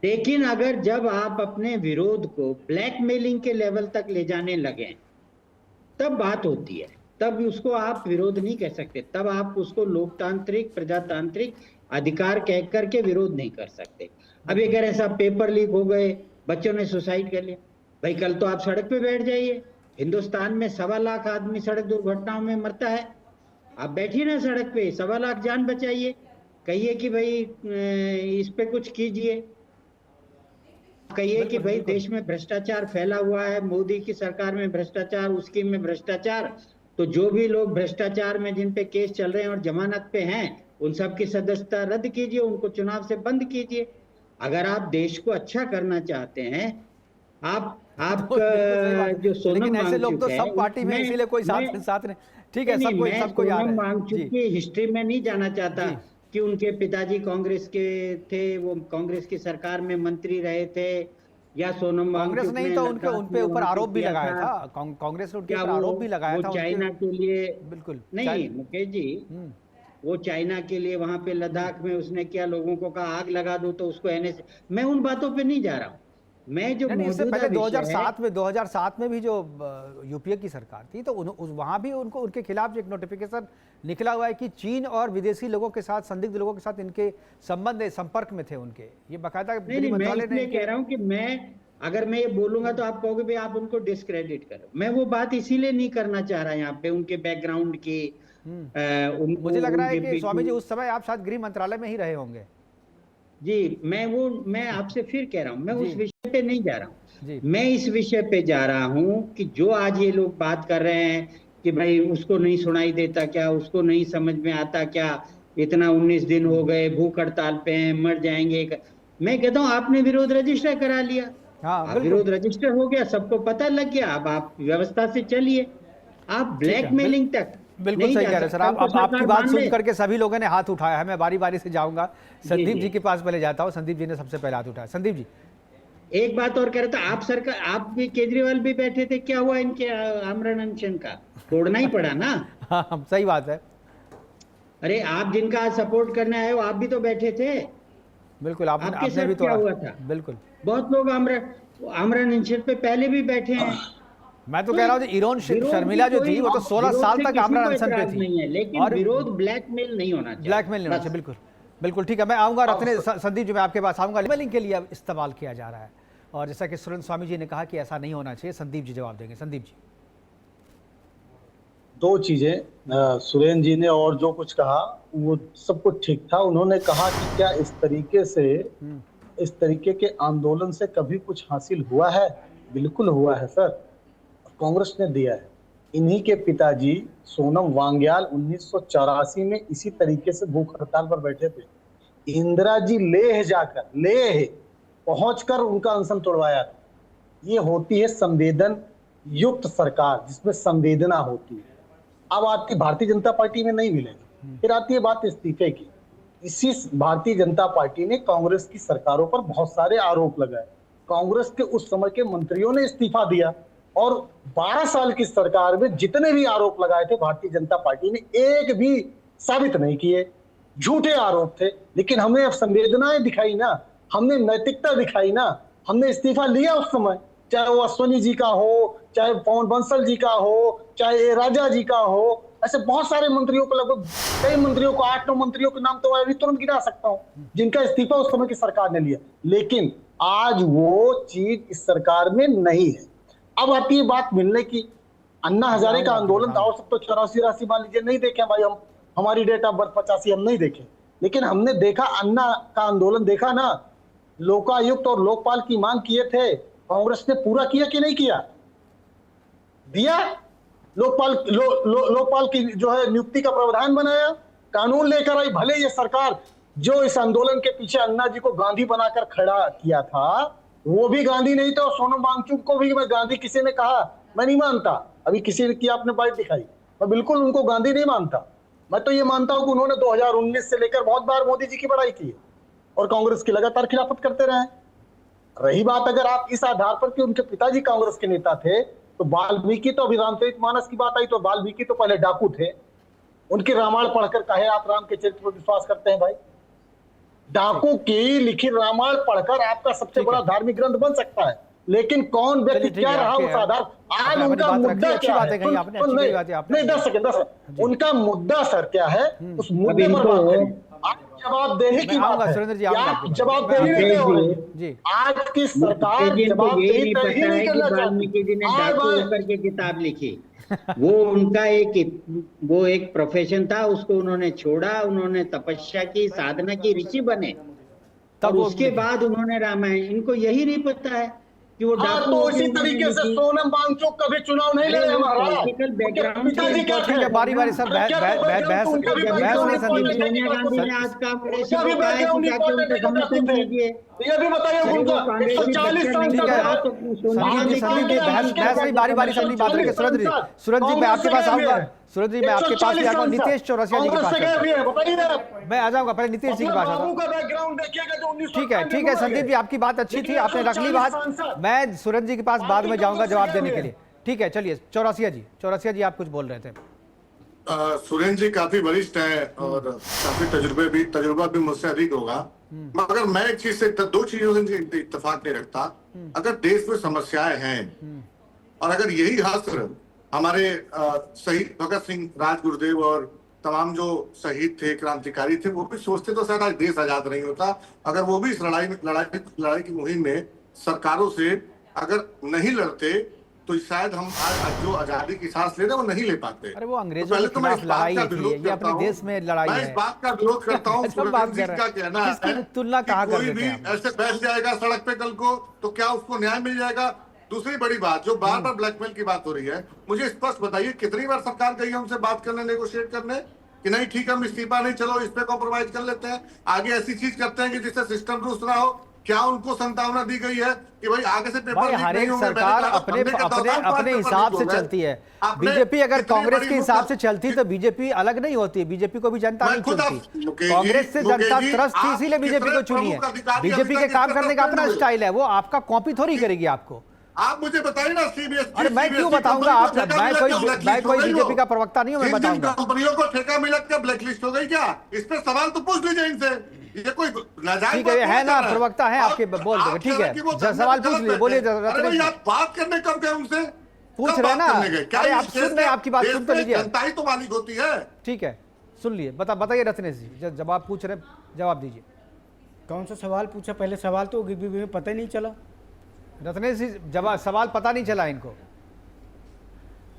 लेकिन अगर जब आप अपने विरोध को ब्लैकमेलिंग के लेवल तक ले जाने लगे, तब बात होती है, तब उसको आप विरोध नहीं कह सकते, तब आप उसको लोकतांत्रिक प्रजातांत्रिक अधिकार कह करके विरोध नहीं कर सकते। अब ये कह रहे साहब पेपर लीक हो गए, बच्चों ने सुसाइड कर लिया, भाई कल तो आप सड़क पे बैठ जाइए। हिंदुस्तान में 1.25 लाख आदमी सड़क दुर्घटनाओं में मरता है, आप बैठिए ना सड़क पे, 1.25 लाख जान बचाइए, कहिए कि भाई इस पे कुछ कीजिए, कहिए कि भाई देश में भ्रष्टाचार फैला हुआ है, मोदी की सरकार में भ्रष्टाचार, उसकी में भ्रष्टाचार, तो जो भी लोग भ्रष्टाचार में जिन पे केस चल रहे हैं और जमानत पे हैं, उन सब की सदस्यता रद्द कीजिए, उनको चुनाव से बंद कीजिए। अगर आप देश को अच्छा करना चाहते हैं, आप जो सोनम ऐसे लोग तो सब पार्टी में, इसीलिए कोई साथ नहीं, ठीक है, सबको याद है। सोनम वांगचुक की हिस्ट्री में नहीं जाना चाहता कि उनके पिताजी कांग्रेस के थे, वो कांग्रेस की सरकार में मंत्री रहे थे, या सोनम कांग्रेस नहीं तो उनके ऊपर आरोप भी लगाया था, कांग्रेस ने उनके ऊपर आरोप भी लगाया था। चाइना के लिए बिल्कुल नहीं मुकेश जी, वो चाइना के लिए वहां पे लद्दाख में उसने क्या लोगों को कहा आग लगा दो, तो उसको एनएस, मैं उन बातों पे नहीं जा रहा हूँ। मैं जो इससे पहले 2007 में भी जो यूपीए की सरकार थी, तो वहां भी उनके खिलाफ एक नोटिफिकेशन निकला हुआ है कि चीन और विदेशी लोगों के साथ, संदिग्ध लोगों के साथ इनके संपर्क में थे उनके, ये बाकायदा गृह मंत्रालय ने कह रहा हूँ कि अगर मैं ये बोलूंगा तो आप कहोगे भाई आप उनको डिस्क्रेडिट करो। मैं वो बात इसीलिए नहीं करना चाह रहा यहाँ पे, उनके बैकग्राउंड की। मुझे लग रहा है कि स्वामी जी उस समय आप शायद गृह मंत्रालय में ही रहे होंगे। जी, मैं आपसे फिर कह रहा हूँ, मैं उस विषय पे नहीं जा रहा हूँ, मैं इस विषय पे जा रहा हूँ कि जो आज ये लोग बात कर रहे हैं कि भाई उसको नहीं सुनाई देता क्या, उसको नहीं समझ में आता क्या, इतना 19 दिन हो गए, भूख हड़ताल पे हैं, मर जाएंगे। मैं कहता हूँ आपने विरोध रजिस्टर करा लिया, विरोध रजिस्टर हो गया, सबको पता लग गया, अब आप व्यवस्था से चलिए, आप ब्लैकमेलिंग तक बिल्कुल सही कह रहे हैं सर। आपकी बात सुन करके सभी लोगों ने हाथ उठाया है। मैं बारी बारी से जाऊंगा, संदीप जी के पास पहले जाता हूं। संदीप जी ने सबसे पहले हाथ उठाया। संदीप जी, एक बात और कह रहा था, आप सरकार, आप भी केजरीवाल भी बैठे थे, क्या हुआ इनके आमरण अनशन का? तोड़ना ही पड़ा ना। हाँ, सही बात है। अरे आप जिनका सपोर्ट करने आए हो, आप भी तो बैठे थे, बिल्कुल आपके आपने साथ भी क्या हुआ था? बिल्कुल बहुत लोग आमरण अनशन पे पहले भी बैठे हैं। मैं तो कह रहा हूँ ईरोन विरोध शर्मिला की जो थी वो तो 16 विरोध साल से तक किसी आमरण को अनशन पे एतराज थी नहीं है, लेकिन विरोध ब्लैकमेल नहीं होना चाहिए। ब्लैकमेल नहीं होना चाहिए, बिल्कुल बिल्कुल। ठीक है, मैं आऊँगा रखने संदीप जी, मैं आपके पास आऊँगा। लेबलिंग के लिए अब इस्तेमाल किया जा रहा है और जैसा कि सुरेंद्र स्वामी जी ने कहा कि ऐसा नहीं होना चाहिए। संदीप जी जवाब देंगे। संदीप जी। दो चीजें, सुरेंद्र जी ने और जो कुछ कहा वो सब कुछ ठीक था। उन्होंने कहा कि क्या इस तरीके के आंदोलन से कभी कुछ हासिल हुआ है? बिल्कुल हुआ है सर, कांग्रेस ने दिया है। इन्हीं के पिताजी सोनम वांग्याल 1984 में इसी तरीके से भूख हड़ताल पर बैठे थे। इंदिरा जी लेह पहुंचकर उनका अनशन तोड़वाया था। ये होती है संवेदन युक्त सरकार, जिसमें संवेदना होती है। अब आती भारतीय जनता पार्टी में नहीं मिलेगी। फिर आती है बात इस्तीफे की। इसी भारतीय जनता पार्टी ने कांग्रेस की सरकारों पर बहुत सारे आरोप लगाए। कांग्रेस के उस समय के मंत्रियों ने इस्तीफा दिया और 12 साल की सरकार में जितने भी आरोप लगाए थे भारतीय जनता पार्टी ने एक भी साबित नहीं किए। झूठे आरोप थे। लेकिन हमने अब संवेदनाएं दिखाई ना, हमने नैतिकता दिखाई ना, हमने इस्तीफा लिया उस समय, चाहे वो अश्वनी जी का हो, चाहे पवन बंसल जी का हो, चाहे ए राजा जी का हो। ऐसे बहुत सारे मंत्रियों को, लगभग कई मंत्रियों को, 8-9 मंत्रियों के नाम तो मैं अभी तुरंत गिना सकता हूं जिनका इस्तीफा उस समय की सरकार ने लिया। लेकिन आज वो चीज इस सरकार में नहीं है। अब आती है बात मिलने की। अन्ना हजारे का आंदोलन था और सब तो 84-84 मान लीजिए नहीं देखे भाई, हम हमारी डेट ऑफ बर्थ 85 हम नहीं देखे, लेकिन हमने देखा अन्ना का आंदोलन देखा ना। लोकायुक्त और लोकपाल की मांग किए थे, कांग्रेस ने पूरा किया कि नहीं किया? दिया। लोकपाल की जो है नियुक्ति का प्रावधान बनाया, कानून लेकर आई। भले ये सरकार जो इस आंदोलन के पीछे अन्ना जी को गांधी बनाकर खड़ा किया था, वो भी गांधी नहीं था। सोनम वांगचुक को भी मैं गांधी किसी ने कहा, मैं नहीं मानता। अभी किसी ने किया, आपने बाइट दिखाई, मैं बिल्कुल उनको गांधी नहीं मानता। मैं तो ये मानता हूं कि उन्होंने 2019 से लेकर बहुत बार मोदी जी की बड़ाई की और कांग्रेस की लगातार खिलाफत करते रहे। रही बात अगर आप इस आधार पर कि उनके पिताजी कांग्रेस के नेता थे, तो वाल्मीकि तो अभी रामचरित मानस की बात आई तो वाल्मीकि तो पहले डाकू थे। उनकी रामायण पढ़कर कहे आप राम के चरित्र पर विश्वास करते हैं भाई? डाकू की लिखी रामायण पढ़कर आपका सबसे बड़ा धार्मिक ग्रंथ बन सकता है, लेकिन कौन व्यक्ति क्या रहा उस आधार। आज उनका मुद्दा क्या है? नहीं 10 सेकंड, उनका मुद्दा सर क्या है, उस मुद्दे पर बात करिए। आज जवाबदेही की बात है। जवाबदेही जी, आज की सरकार जवाबदेही नहीं करना चाहती। वाल्मीकि जी ने डाकू होकर के किताब लिखी। वो उनका एक प्रोफेशन था, उसको उन्होंने छोड़ा, उन्होंने तपस्या की, साधना की, ऋषि बने, तब उसके बाद उन्होंने रामायण। इनको यही नहीं पता है कि वो डाकू। तो इसी तरीके से सोनम वांगचुक कभी चुनाव नहीं लड़े हमारा। पिताजी क्या थे? बारी बारी सब बहस नहीं संदीप जी। ये भी बताइए उनका 140 साल संदीप जी बहस नहीं, बारी बारी सब बात रखें। सूरज जी मैं आपके पास आऊंगा। सूरज जी मैं आपके पास भी आऊंगा। नितेश चौरसिया जी के पास मैं आ जाऊंगा, पहले नितेश जी के पास आता हूं। ठीक है संदीप जी, आपकी बात अच्छी थी, आपने रख ली बात। मैं सूरज जी के पास बाद में जाऊंगा जवाब देने के लिए। ठीक है, चलिए चौरसिया जी आप कुछ बोल रहे थे। सुरेंद्र जी काफी वरिष्ठ है और काफी तजुर्बा भी मुझसे अधिक होगा, मगर मैं एक चीज से, 2 चीजों से इत्तेफाक नहीं रखता। अगर देश में समस्याएं हैं और अगर यही हस्त्र हमारे शहीद भगत सिंह, राज गुरुदेव और तमाम जो शहीद थे, क्रांतिकारी थे, वो भी सोचते तो शायद आज देश आजाद नहीं होता। अगर वो भी इस लड़ाई की मुहिम में सरकारों से अगर नहीं लड़ते तो शायद हम आज जो आजादी की सांस ले रहे हैं वो नहीं ले पाते। अरे वो अंग्रेजों के खिलाफ लड़ाई है, ये अपने देश में लड़ाई है। मैं इस बात का विरोध करता हूँ। का कहना है तुलना कहाँ कोई भी ऐसे बैठ जाएगा सड़क पे कल को तो क्या उसको न्याय मिल जाएगा? दूसरी बड़ी बात, जो बार बार ब्लैकमेल की बात हो रही है, मुझे स्पष्ट बताइए कितनी बार सरकार गई है उनसे बात करने, नेगोशिएट करने कि नहीं ठीक है हम इस्तीफा नहीं, चलो इस पे कॉम्प्रोमाइज कर लेते हैं, आगे ऐसी चीज करते हैं कि जिससे सिस्टम दुरुस्त ना हो। क्या उनको संभावना दी गई है कि भाई आगे से पेपर हर एक सरकार अपने हिसाब से चलती है। बीजेपी अगर कांग्रेस के हिसाब से चलती तो बीजेपी अलग नहीं होती। बीजेपी को भी जनता नहीं चुनती, कांग्रेस से जनता त्रस्त थी, इसीलिए बीजेपी को चुनी है। बीजेपी के काम करने का अपना स्टाइल है, वो आपका कॉपी थोड़ी करेगी आपको। आप मुझे बताइए ना सीबीएसई। अरे मैं क्यों बताऊंगा? आप मैं कोई बीजेपी का प्रवक्ता नहीं हूं, मैं बताऊंगा। कंपनियों को ठेका मिला क्या ब्लैकलिस्ट हो गई क्या? इस पे सवाल तो पूछ लीजिए इनसे। ये कोई नाजायज ठीक है, ये बात है नहीं ना, कर रहा प्रवक्ता है आपके, आप- बोल देंगे, आप ठीक कह रहे है। हैं कि वो सवाल धरना पूछ गलत लीजिए, है। बोलिए अरे रत्नेश भाई जी। आप बात करने कब गए उनसे, पूछ कब रहे हैं बात ना। करने गए? क्या अरे ये आप देश सुन रहे में- हैं, आपकी बात देश सुन तो में लीजिए। जनता ही तो मालिक होती है। ठीक है, सुन लिए, बताइए रत्नेश जी, जवाब पूछ रहे, जवाब दीजिए। कौन सा सवाल पूछा? पहले सवाल तो पता ही नहीं चला। रत्नेश जी, जवाब सवाल पता नहीं चला इनको।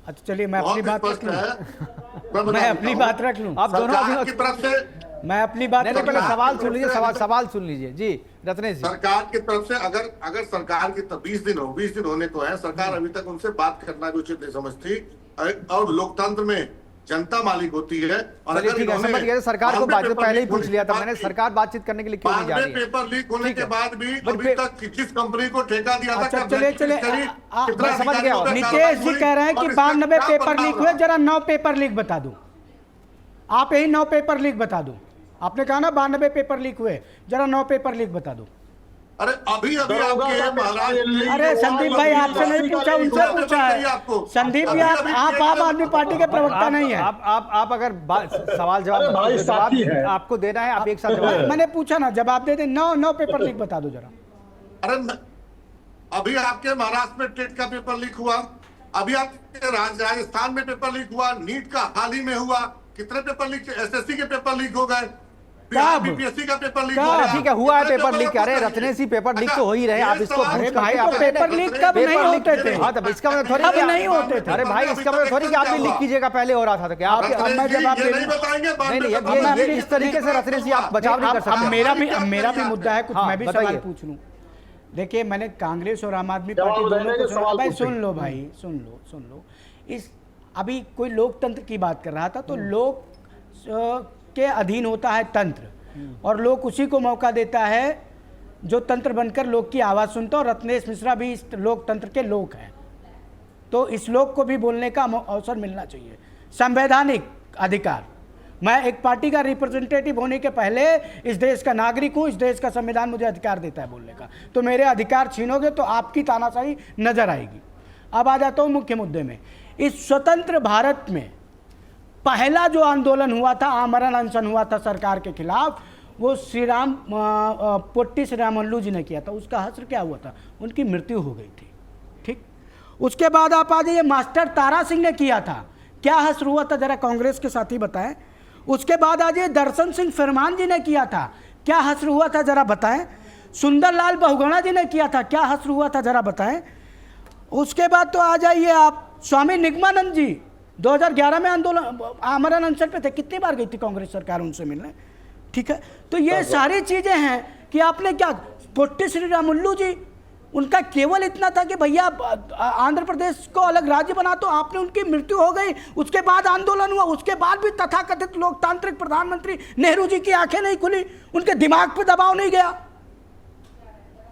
अच्छा चलिए, मैं अपनी बात रख लूं। मैं मैं अपनी बात रख लूं। आप दोनों सरकार की तरफ से मैं अपनी बात नहीं, रख पहले लूं। सवाल सुन लीजिए, सवाल सुन लीजिए जी रत्नेश जी। सरकार की तरफ से अगर सरकार की 20 दिन होने को है, सरकार अभी तक उनसे बात करना भी उचित नहीं समझती। और लोकतंत्र में जनता मालिक होती है। और चलिए अगर ठीक है, इन्होंने समझ गया, सरकार को बानवे पेपर पहले ही लीक पूछ होने लिया के था बाद मैंने, भी- सरकार बातचीत करने के लिए क्यों नहीं जा रही है? पेपर लीक होने ठीक के है। बाद भी बट अभी फिर- तक जिस कंपनी को ठेका दिया था, अच्छा, क्या चलिए, ब्लैकलिस्ट चलिए, करी, कितना मैं समझ गया। अधिकारियों पे नितेश कार्रवाई जी हुई, कह रहे हैं कि और इसका 92 क्या पेपर परिणाम लीक रहा? हुए, जरा 9 पेपर लीक बता दो। आप यही 9 पेपर लीक बता दो। आपने कहा ना 92 पेपर लीक हुए, जरा 9 पेपर लीक बता दो। अरे अभी आपके महाराज, अरे संदीप भाई, आपसे नहीं पूछा, उनसे पूछा है। संदीप जी, आप आम आदमी पार्टी के प्रवक्ता नहीं है। आप अगर सवाल जवाब आपको देना है, आप एक साथ जवाब। मैंने पूछा ना, जवाब दे दे। 9 पेपर लीक बता दो जरा। अरे अभी आपके महाराष्ट्र में टेट का पेपर लीक हुआ, अभी आपके राजस्थान में पेपर लीक हुआ, नीट का हाल ही में हुआ। कितने पेपर लीक, एसएससी के पेपर लीक हो गए, बीपीएससी का पेपर लीक हो गया। ठीक है, हुआ है पेपर लीक। अरे रत्नेश जी, पेपर लीक तो हो ही रहे, आप इसको पूछ भाई, करके तो आप पेपर लीक कब नहीं होते थे? हाँ, तब इसका मतलब थोड़ी कब कि आप- नहीं होते थे? अरे भाई, इसका मतलब थोड़ी कि आप भी लीक कीजिएगा, पहले हो रहा था तो क्या आप? अब मैं जवाब ये दे नहीं बताएंगे, नहीं नहीं, ये इस तरीके से रत्नेश जी आप बचाव नहीं कर अब सकते। मेरा भी मुद्दा है, कुछ हाँ, मैं भी बताइए। सवाल पूछ लूं। देखिए, मैंने कांग्रेस और आम आदमी जवाब पार्टी दोनों देने को के सवाल भाई पूछे। सुन लो भाई, सुन लो। इस अभी कोई लोकतंत्र की बात कर रहा था, तो लोक के अधीन होता है तंत्र, और लोक उसी को मौका देता है जो तंत्र बनकर लोक की आवाज़ सुनता, और रत्नेश मिश्रा भी इस लोकतंत्र के लोक हैं। तो इस लोक को भी बोलने का अवसर मिलना चाहिए, संवैधानिक अधिकार। मैं एक पार्टी का रिप्रेजेंटेटिव होने के पहले इस देश का नागरिक हूं, इस देश का संविधान मुझे अधिकार देता है बोलने का। तो मेरे अधिकार छीनोगे तो आपकी तानाशाही नजर आएगी। अब आ जाता हूं मुख्य मुद्दे में। इस स्वतंत्र भारत में पहला जो आंदोलन हुआ था, आमरण अनशन हुआ था सरकार के खिलाफ, वो पोट्टी श्री रामुलु जी ने किया था। उसका हश्र क्या हुआ था? उनकी मृत्यु हो गई थी। ठीक, उसके बाद आप आ जाइए, मास्टर तारा सिंह ने किया था। क्या हश्र हुआ था, जरा कांग्रेस के साथी बताएं। उसके बाद आ जाइए, दर्शन सिंह फरमान जी ने किया था। क्या हश्र हुआ था, जरा बताएं। सुंदरलाल बहुगुणा जी ने किया था। क्या हश्र हुआ था, जरा बताएं। उसके बाद तो आ जाइए आप, स्वामी निगमानंद जी 2011 में आंदोलन आमरण अनशन पे थे। कितनी बार गई थी कांग्रेस सरकार उनसे मिलने? ठीक है, तो ये सारी चीजें हैं कि आपने क्या, पोट्टी श्री रामुलु जी, उनका केवल इतना था कि भैया आंध्र प्रदेश को अलग राज्य बना, तो आपने, उनकी मृत्यु हो गई। उसके बाद आंदोलन हुआ, उसके बाद भी तथाकथित लोकतांत्रिक प्रधानमंत्री नेहरू जी की आंखें नहीं खुली, उनके दिमाग पे दबाव नहीं गया।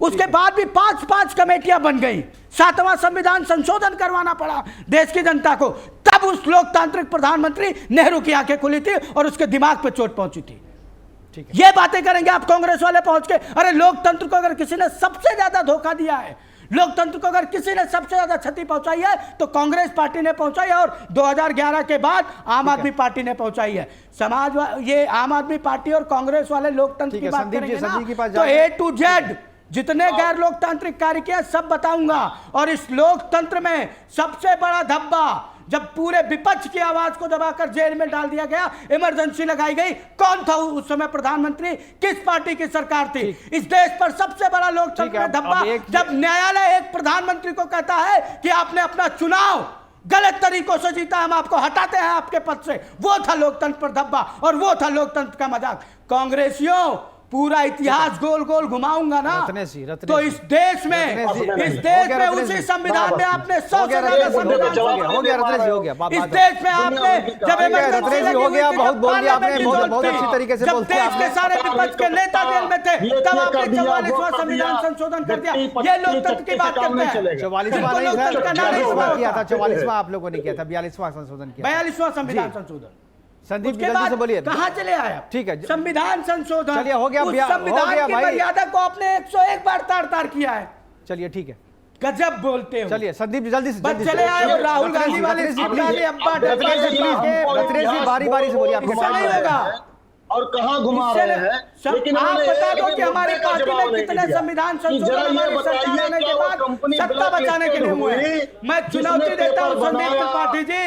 उसके बाद भी 5 कमेटियां बन गई, 7वां संविधान संशोधन करवाना पड़ा देश की जनता को। तब उस लोकतांत्रिक प्रधानमंत्री नेहरू की आंखें खुली थी और उसके दिमाग पे चोट पहुंची थी। ठीक है, ये बातें करेंगे आप कांग्रेस वाले पहुंच के। अरे लोकतंत्र को अगर किसी ने सबसे ज्यादा धोखा दिया है, लोकतंत्र को अगर किसी ने सबसे ज्यादा क्षति पहुंचाई है, तो कांग्रेस पार्टी ने पहुंचाई है, और 2011 के बाद आम आदमी पार्टी ने पहुंचाई है। ये आम आदमी पार्टी और कांग्रेस वाले लोकतंत्र की बात करेंगे ना, तो A to Z जितने गैर लोकतांत्रिक कार्य किए सब बताऊंगा। और इस लोकतंत्र में सबसे बड़ा धब्बा, जब पूरे विपक्ष की आवाज को दबाकर जेल में डाल दिया गया, इमरजेंसी लगाई गई, कौन था उस समय प्रधानमंत्री, किस पार्टी की सरकार थी? इस देश पर सबसे बड़ा लोकतंत्र में धब्बा, जब न्यायालय एक प्रधानमंत्री को कहता है कि आपने अपना चुनाव गलत तरीकों से जीता, हम आपको हटाते हैं आपके पद से, वो था लोकतंत्र पर धब्बा, और वो था लोकतंत्र का मजाक। कांग्रेसियों, पूरा इतिहास गोल गोल घुमाऊंगा ना, तो इस देश में उसी संविधान में आपने 100 से ज्यादा संविधान हो गया रत्नेश जी, हो गया। इस देश में आपने जब इमरजेंसी लगी हो गया, हुई थी, बहुत जब बोल दिया आपने, पार्लियामेंट बहुत अच्छी तरीके से जब बोलते देश के सारे विपक्ष के नेता जेल में थे, तब आपने 44वां संविधान संशोधन कर दिया। ये लोकतंत्र की बात करते हैं। 44वां नहीं सर, 42वां किया था, 44वां आप लोगों ने किया था, 42वां संशोधन किया, 42वां संविधान संशोधन। संदीप उसके जी बाद से बोलिए, कहां चले आए आप? ठीक है, संविधान संशोधन, चलिए हो गया, उस हो संविधान गया की भाई, मर्यादा को आपने 101 बार ताड़ किया है। चलिए ठीक है, गजब बोलते हो। चलिए संदीप जी जल्दी से बस चले आए हो, राहुल गांधी वाले सीट डाले, अब्बा रत्नेश जी बारी बारी से बोलिए, आपके नहीं होगा। और कहाँ घुमा रहे हैं, लेकिन आप उन्होंने बता एक दो भी कि हमारी मुद्दे का पार्टी जवाब में नहीं कितने दिया। संविधान कि जरा संशोधन ये हमारी सरकार बताइए आने के क्या वो बाद कंपनी सत्ता बचाने के लिए हुए हैं। मैं चुनौती देता हूँ संदीप त्रिपाठी जी,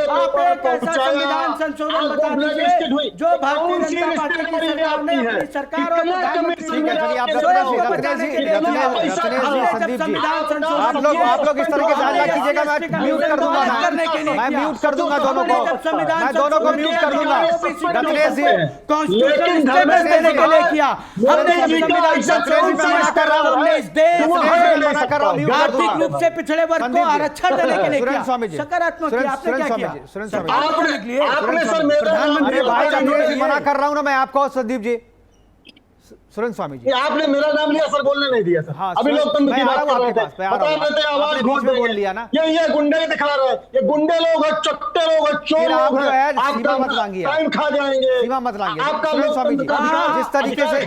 आप एक ऐसा संविधान संशोधन बता दीजिए जो भारतीय जनता पार्टी की सरकार ने अपनी सरकार और प्रधानमंत्री ठीक है, चलिए आप लोग इस तरीके से हल्ला कीजिएगा, मैं म्यूट कर दूंगा, मैं म्यूट कर दूंगा दोनों को, मैं दोनों को म्यूट कर दूंगा। रत्नेश जी कॉन्स्टिट्यूशनल स्टेटस देने के लिए किया, हमने संविधान संशोधन मना कर रहा हूं, हमने इस देश में आर्थिक रूप से पिछड़े वर्ग को आरक्षण देने के लिए किया, सकारात्मक किया। आपने क्या किया? आपने सर प्रधानमंत्री भाई रत्नेश जी मना कर रहा हूं ना मैं आपको, संदीप जी, सुरेंद्र स्वामी जी आपने मेरा नाम लिया सर, बोलने नहीं दिया सर। हाँ, अभी लोग तुम की बात कर रहे थे, बता रहे थे आवाज आपने बीच में बोल लिया ना। ये गुंडे दिखा रहे हैं, ये गुंडे लोग हैं, चट्टे लोग हैं, चोर लोग हैं, सीमा मत लांघिए, टाइम खा जाएंगे, सीमा मत लांघिए। आपका सुरेंद्र स्वामी जी जिस तरीके से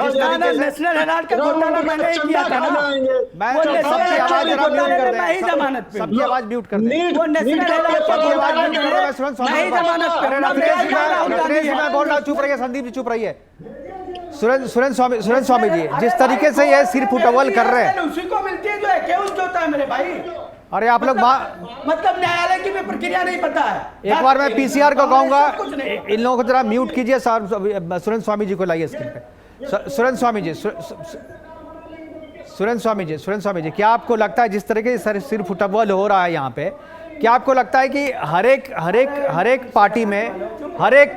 नेशनल हेराल्ड का घोटाला मैंने ही किया था ना, मैं सबकी आवाज मैं ही जमानत पे, सबकी आवाज म्यूट कर दें, वो नेशनल हेराल्ड का घोटाला नहीं जमानत पे, मैं बोल रहा हूँ, चुप रहिए संदीप जी, चुप रहिए। सुरेंद्र स्वामी जी जिस तरीके से ये सिर फुटबॉल कर रहे हैं, उसी को मिलती है जो एक्यूज होता है मेरे भाई। अरे आप लोग मतलब न्यायालय की भी प्रक्रिया नहीं पता है। एक बार मैं पीसीआर को कहूंगा इन लोगों को जरा म्यूट कीजिए, सुरेंद्र स्वामी जी को लाइए स्क्रीन पे। सुरेंद्र स्वामी जी क्या आपको लगता है जिस तरीके से सिर फुटबॉल हो रहा है यहाँ पे, क्या आपको लगता है कि हर एक पार्टी में हर एक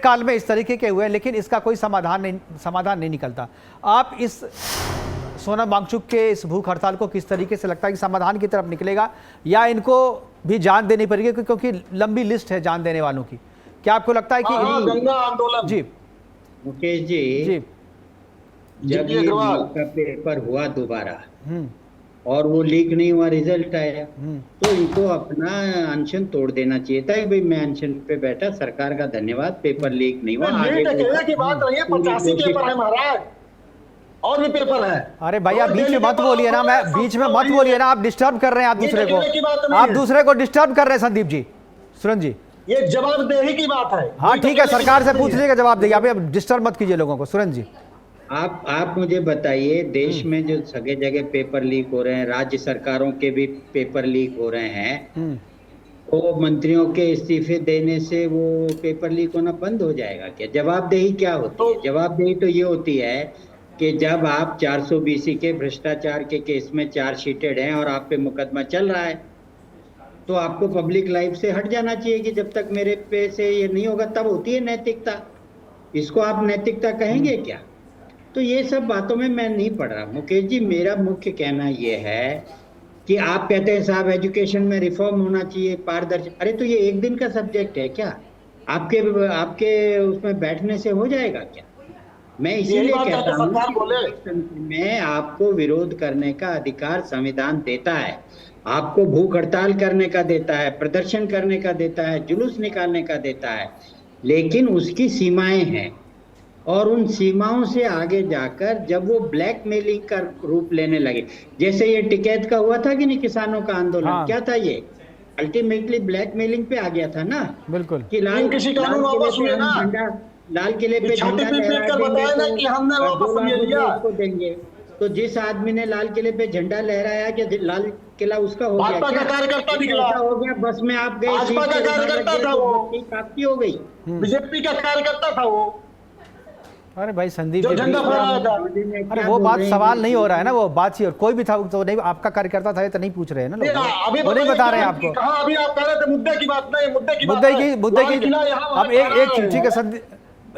काल में इस तरीके के हुए, लेकिन इसका कोई समाधान नहीं निकलता? आप इस सोनम वांगचुक के इस भूख हड़ताल को किस तरीके से लगता है कि समाधान की तरफ निकलेगा, या इनको भी जान देनी पड़ेगी, क्योंकि लंबी लिस्ट है जान देने वालों की? क्या आपको लगता है कि गंगा आंदोलन जी मुकेश जी जब ये नीट का पेपर हुआ दोबारा और वो लीक नहीं हुआ, रिजल्ट आया, तो इनको अपना अनशन तोड़ देना चाहिए था कि भाई मैं अनशन पे बैठा, सरकार का धन्यवाद, पेपर लीक नहीं हुआ। आगे की बात रही है, 85 पेपर है महाराज, और भी पेपर है। अरे भैया बीच में मत बोलिए ना, मैं बीच में मत बोलिए ना, आप डिस्टर्ब कर रहे हैं, आप दूसरे को डिस्टर्ब कर रहे हैं संदीप जी। सुरेंद्र जी ये जवाबदेही की बात है। हाँ ठीक है, सरकार से पूछ लीजिएगा, जवाब देगी, आप डिस्टर्ब मत कीजिए लोगों को। सुरेंद्र जी आप मुझे बताइए, देश में जो सगे जगह पेपर लीक हो रहे हैं, राज्य सरकारों के भी पेपर लीक हो रहे हैं, तो मंत्रियों के इस्तीफे देने से वो पेपर लीक होना बंद हो जाएगा क्या? जवाबदेही क्या होती है? जवाबदेही तो ये होती है कि जब आप 420 के भ्रष्टाचार के केस में चार्जशीटेड हैं और आप पे मुकदमा चल रहा है, तो आपको पब्लिक लाइफ से हट जाना चाहिए कि जब तक मेरे पे से ये नहीं होगा, तब होती है नैतिकता। इसको आप नैतिकता कहेंगे क्या? तो ये सब बातों में मैं नहीं पढ़ रहा। मुकेश जी मेरा मुख्य कहना ये है कि आप कहते हैं साहब एजुकेशन में रिफॉर्म होना चाहिए, पारदर्शी, अरे तो ये एक दिन का सब्जेक्ट है क्या? आपके उसमें बैठने से हो जाएगा क्या? मैं इसीलिए कहता हूँ मैं आपको विरोध करने का अधिकार संविधान देता है, आपको भूख हड़ताल करने का देता है, प्रदर्शन करने का देता है, जुलूस निकालने का देता है, लेकिन उसकी सीमाएं हैं। और उन सीमाओं से आगे जाकर जब वो ब्लैकमेलिंग का रूप लेने लगे, जैसे ये टिकैत का हुआ था कि नहीं, किसानों का आंदोलन, हाँ। क्या था ये? अल्टीमेटली ब्लैकमेलिंग पे आ गया था ना, बिल्कुल कि लाल किले पे झंडा देंगे, तो जिस आदमी ने लाल किले पे झंडा लहराया कि लाल किला उसका हो गया, क्या हो गया? बस में आप गए, आपकी हो गई, बीजेपी का कार्यकर्ता था वो। अरे भाई संदीप जी, अरे वो बात सवाल नहीं हो रहा है ना, वो बात ही, और कोई भी था तो नहीं, आपका कार्यकर्ता था तो नहीं पूछ रहे हैं ना लोग, वो नहीं बता रहे हैं आपको। अभी आप कह रहे थे मुद्दे की बात नहीं, मुद्दे की अब एक चीज, ठीक है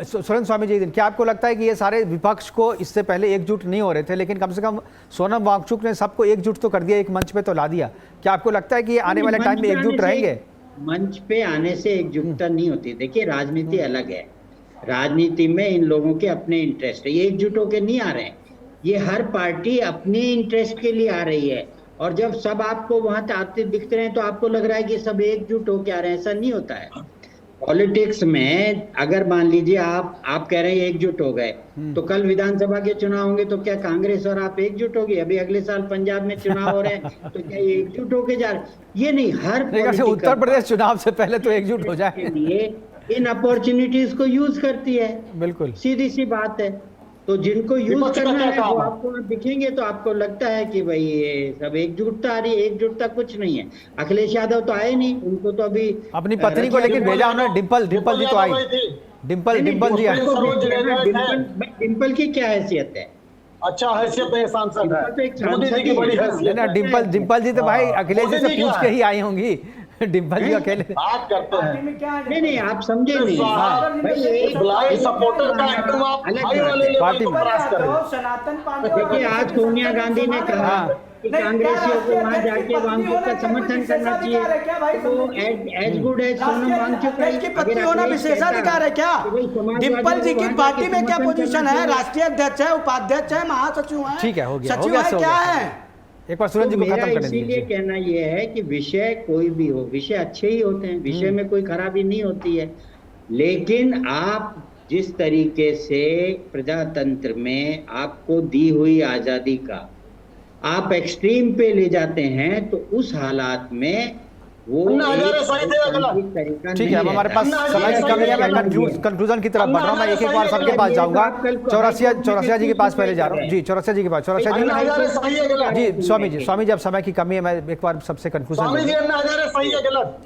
सुरेंद्र स्वामी जी, क्या आपको लगता है कि ये सारे विपक्ष को इससे पहले एकजुट नहीं हो रहे थे, लेकिन कम से कम सोनम वांगचुक ने सबको एकजुट तो कर दिया, एक मंच पे तो ला दिया? क्या आपको लगता है कि ये आने वाले टाइम में एकजुट रहेंगे? मंच पे आने से एकजुटता नहीं होती। देखिए राजनीति अलग है, राजनीति में इन लोगों के अपने इंटरेस्ट है, ये एकजुट होकर नहीं आ रहे हैं, ये हर पार्टी अपने इंटरेस्ट के लिए आ रही है, और जब सब आपको वहां आते दिखते रहे तो आपको लग रहा है कि सब एकजुट होकर आ रहे हैं, ऐसा नहीं होता है। पॉलिटिक्स में अगर मान लीजिए आप कह रहे हैं एकजुट हो गए, तो कल विधानसभा के चुनाव होंगे तो क्या कांग्रेस और आप एकजुट होगी? अभी अगले साल पंजाब में चुनाव हो रहे हैं तो क्या एकजुट होके जा रहे? ये नहीं, हर उत्तर प्रदेश चुनाव से पहले तो एकजुट हो जाए। इन अपॉर्चुनिटीज को यूज करती है। बिल्कुल सीधी सी बात है। तो जिनको यूज विपक्ष का करना क्या है काम वो है? आपको दिखेंगे तो आपको लगता है कि भाई ये सब एकजुटता आ रही है। एकजुटता कुछ नहीं है। अखिलेश यादव तो आए नहीं, उनको तो अभी अपनी पत्नी को लेकिन भेजा उन्होंने। डिम्पल जी तो आई, डिम्पल जी आई। डिम्पल की क्या हैसियत है? अच्छा हैसियत है, सांसद है, तो एक मोदी जी की बड़ी हैसियत ना डिम्पल जी तो भाई अखिलेश जी से पूछ के ही आई होंगी। डिम्पल जी अकेले बात करते हैं। नहीं आप समझे नहीं। ब्लाइंड सपोर्टर का एकदम आप हाई वाले लेवल पार्टी को में। क्रॉस कर रहे हैं। सनातन पार्टी देखिए आज सोनिया गांधी ने कहा कि कांग्रेसियों को वहां जाके वांगचुक का समर्थन करना चाहिए। तो as good as Sonam Wangchuk की पत्नी होना विशेषाधिकार है क्या? डिम्पल जी की पार्टी में क्या पोजीशन है? राष्ट्रीय अध्यक्ष है, उपाध्यक्ष है, महासचिव है, ठीक है, हो गया, सचिव है, क्या है? एक बार सूरज जी को खत्म करने इसीलिए दीजिए। कहना यह है कि विषय कोई भी हो, विषय अच्छे ही होते हैं, विषय में कोई खराबी नहीं होती है। लेकिन आप जिस तरीके से प्रजातंत्र में आपको दी हुई आजादी का आप एक्सट्रीम पे ले जाते हैं तो उस हालात में वो ठीक है, अब हमारे पास समय की कमी है। मैं कंक्लूजन की तरफ बढ़ रहा हूँ। मैं एक बार सबके पास जाऊंगा। चौरसिया जी के पास पहले जा रहा हूँ। जी चौरसिया जी के पास। चौरसिया जी स्वामी जी अब समय की कमी है, मैं एक बार सबसे कंक्लूजन।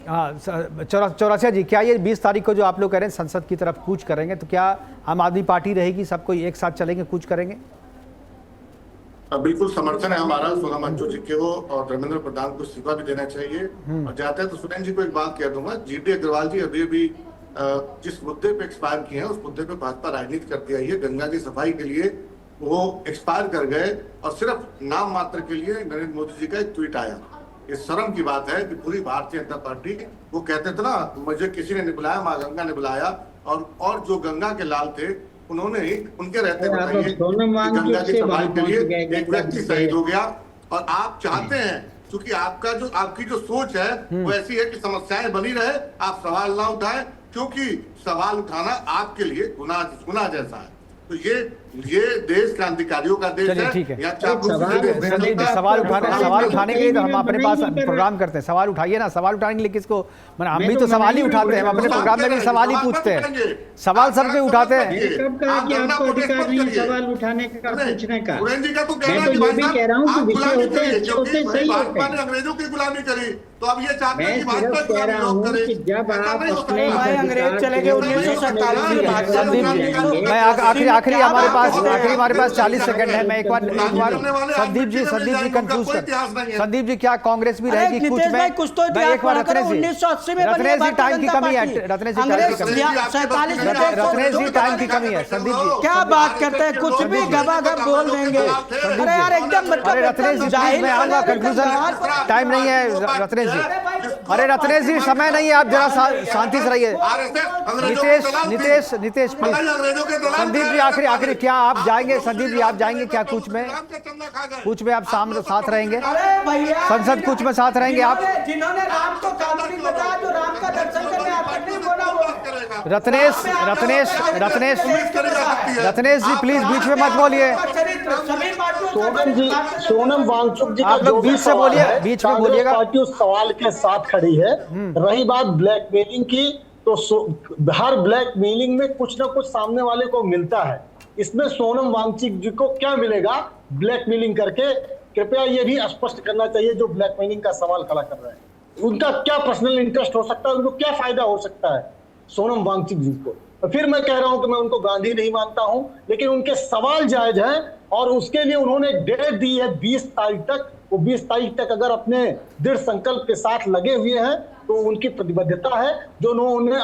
हाँ चौरसिया जी, क्या ये 20 तारीख को जो आप लोग कह रहे हैं संसद की तरफ कूच करेंगे, तो क्या आम आदमी पार्टी रहेगी, सब कोई एक साथ चलेंगे, कूच करेंगे? बिल्कुल समर्थन है हमारा सोनम वांगचुक जी के हो, और धर्मेंद्र प्रधान को इस्तीफा भी देना चाहिए। और जाते हैं तो सुरेंद्र जी को एक बात कह दूंगा, जीडी अग्रवाल जी अभी जिस मुद्दे पे एक्सपायर किए हैं उस मुद्दे पे भाजपा राजनीति करती आई है। गंगा की सफाई के लिए वो एक्सपायर कर गए और सिर्फ नाम मात्र के लिए नरेंद्र मोदी जी का एक ट्वीट आया। ये शर्म की बात है कि पूरी भारतीय जनता पार्टी, वो कहते थे ना मुझे किसी ने नहीं बुलाया, माँ गंगा ने बुलाया, और जो गंगा के लाल थे उन्होंने ही उनके रहते बताइए गंगा की सफाई के लिए एक व्यक्ति शहीद हो गया। और आप चाहते हैं क्योंकि आपकी जो सोच है वो ऐसी है कि समस्याएं बनी रहे, आप सवाल ना उठाएं, क्योंकि सवाल उठाना आपके लिए गुनाह जैसा है। तो ये देश क्रांतिकारियों का देश है। ठीक है, सवाल उठाने के लिए तो हम अपने पास प्रोग्राम करते हैं। सवाल उठाइए ना, सवाल उठाने के लिए किसको, हम भी तो सवाल ही उठाते हैं, हम अपने प्रोग्राम में भी सवाल ही पूछते हैं, सवाल सबके उठाते हैं। आपको अधिकार नहीं है सवाल उठाने का, पूछने का। मैं तो ये भी कह रहा हूँ कि विषय होते हैं, अच्छे सही होते हैं। अंग्रेजों की गुलामी करी तो अब ये चाहते हैं कि मैं सिर्फ कह रहा हूँ कि जब आप अपने अंग्रेज चले गए 1947 मैं आखिरी हमारे पास 40 सेकंड है। मैं एक बार संदीप जी कंफ्यूज कर। संदीप जी, क्या कांग्रेस भी रहेगी कुछ में? मैं एक बार रत्नेश जी टाइम की कमी है। रत्नेश जी टाइम की कमी है। संदीप जी क्या बात करते हैं, कुछ भी गबागब बोल देंगे। अरे यार एकदम अरे रत्नेश जी मैं आऊंगा, कंक्लूजन टाइम नहीं है। रत्नेश जी, अरे रत्नेश जी समय नहीं है, आप जरा शांति से रहिए। नितेश प्लीज। संदीप जी आखिरी क्या आप जाएंगे? संदीप जी आप जाएंगे क्या कूच में आप साथ रहेंगे? संसद कूच में साथ रहेंगे आप? जिन्होंने राम को काल्पनिक बताया, जो राम का दर्शन करने आते नहीं बोला वो। रत्नेश जी प्लीज बीच में मत बोलिए। सोनम वांगचुक जी आप लोग बीच से बोलिए, बीच में बोलिएगा। पार्टी उस सवाल के साथ खड़ी है। रही बात ब्लैकमेलिंग की, तो हर ब्लैकमेलिंग में कुछ ना कुछ सामने वाले को मिलता है। इसमें सोनम वांगचुक जी को क्या मिलेगा ब्लैकमेलिंग करके? कृपया ये भी स्पष्ट करना चाहिए जो ब्लैकमेलिंग का सवाल खड़ा कर रहे हैं। उनका क्या पर्सनल इंटरेस्ट हो सकता है, उनको क्या फायदा हो सकता है सोनम वांगचुक जी को? तो फिर मैं कह रहा हूं कि मैं उनको गांधी नहीं मानता हूं, लेकिन उनके सवाल जायज हैं और उसके लिए उन्होंने डेट दी है 20 तारीख तक। वो 20 तारीख तक अगर अपने दृढ़ संकल्प के साथ लगे हुए हैं तो उनकी प्रतिबद्धता है, जो उन्होंने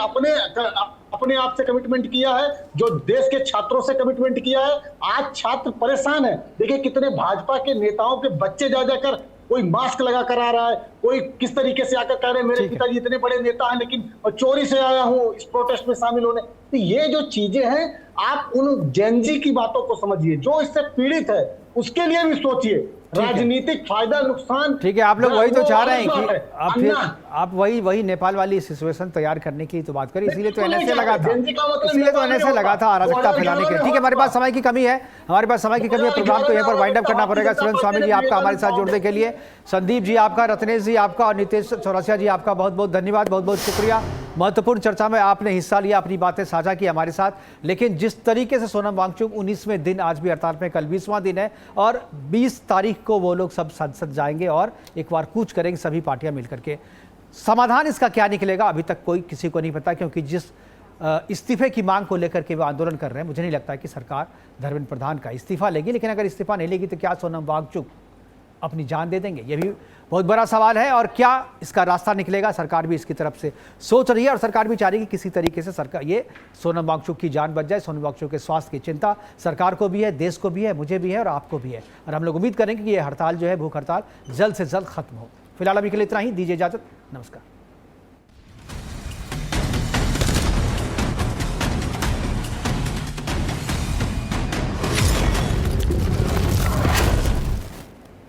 अपने आप से कमिटमेंट किया है, जो देश के छात्रों से कमिटमेंट किया है। आज छात्र परेशान है। देखिए कितने भाजपा के नेताओं के बच्चे जा जाकर, कोई मास्क लगा कर आ रहा है, कोई किस तरीके से आकर कह रहे हैं मेरे पिताजी इतने बड़े नेता हैं लेकिन चोरी से आया हूं इस प्रोटेस्ट में शामिल होने। तो ये जो चीजें हैं, आप उन जेनजी की बातों को समझिए, जो इससे पीड़ित है उसके लिए भी सोचिए। राजनीतिक फायदा नुकसान, ठीक है, आप लोग वही तो चाह रहे हैं कि आप वही नेपाल वाली सिचुएशन तैयार करने की तो बात करें, इसीलिए तो एनएसए लगा था, अराजकता फैलाने के। ठीक है, हमारे पास समय की कमी है, प्रोग्राम को यहाँ पर वाइंड अप करना पड़ेगा। सुरेंद्र स्वामी जी आपका हमारे साथ जुड़ने के लिए, संदीप जी आपका, रत्नेश जी आपका और नितेश चौरसिया जी आपका बहुत बहुत धन्यवाद, बहुत बहुत शुक्रिया। महत्वपूर्ण चर्चा में आपने हिस्सा लिया, अपनी बातें साझा की हमारे साथ। लेकिन जिस तरीके से सोनम वांगचुक 19वें दिन आज भी हड़ताल में, कल 20वां दिन है और 20 तारीख को वो लोग सब संसद जाएंगे और एक बार कूच करेंगे सभी पार्टियां मिलकर के। समाधान इसका क्या निकलेगा अभी तक कोई किसी को नहीं पता, क्योंकि जिस इस्तीफे की मांग को लेकर के वो आंदोलन कर रहे हैं, मुझे नहीं लगता है कि सरकार धर्मेंद्र प्रधान का इस्तीफा लेगी। लेकिन अगर इस्तीफा नहीं लेगी तो क्या सोनम वांगचुक अपनी जान दे देंगे, ये भी बहुत बड़ा सवाल है। और क्या इसका रास्ता निकलेगा, सरकार भी इसकी तरफ से सोच रही है और सरकार भी चाह रही है कि किसी तरीके से सरकार ये सोनम वांगचुक की जान बच जाए। सोनम वांगचुक के स्वास्थ्य की चिंता सरकार को भी है, देश को भी है, मुझे भी है और आपको भी है। और हम लोग उम्मीद करेंगे कि ये हड़ताल जो है, भूख हड़ताल, जल्द से जल्द खत्म हो। फिलहाल अभी के लिए इतना ही, दीजिए इजाजत, नमस्कार।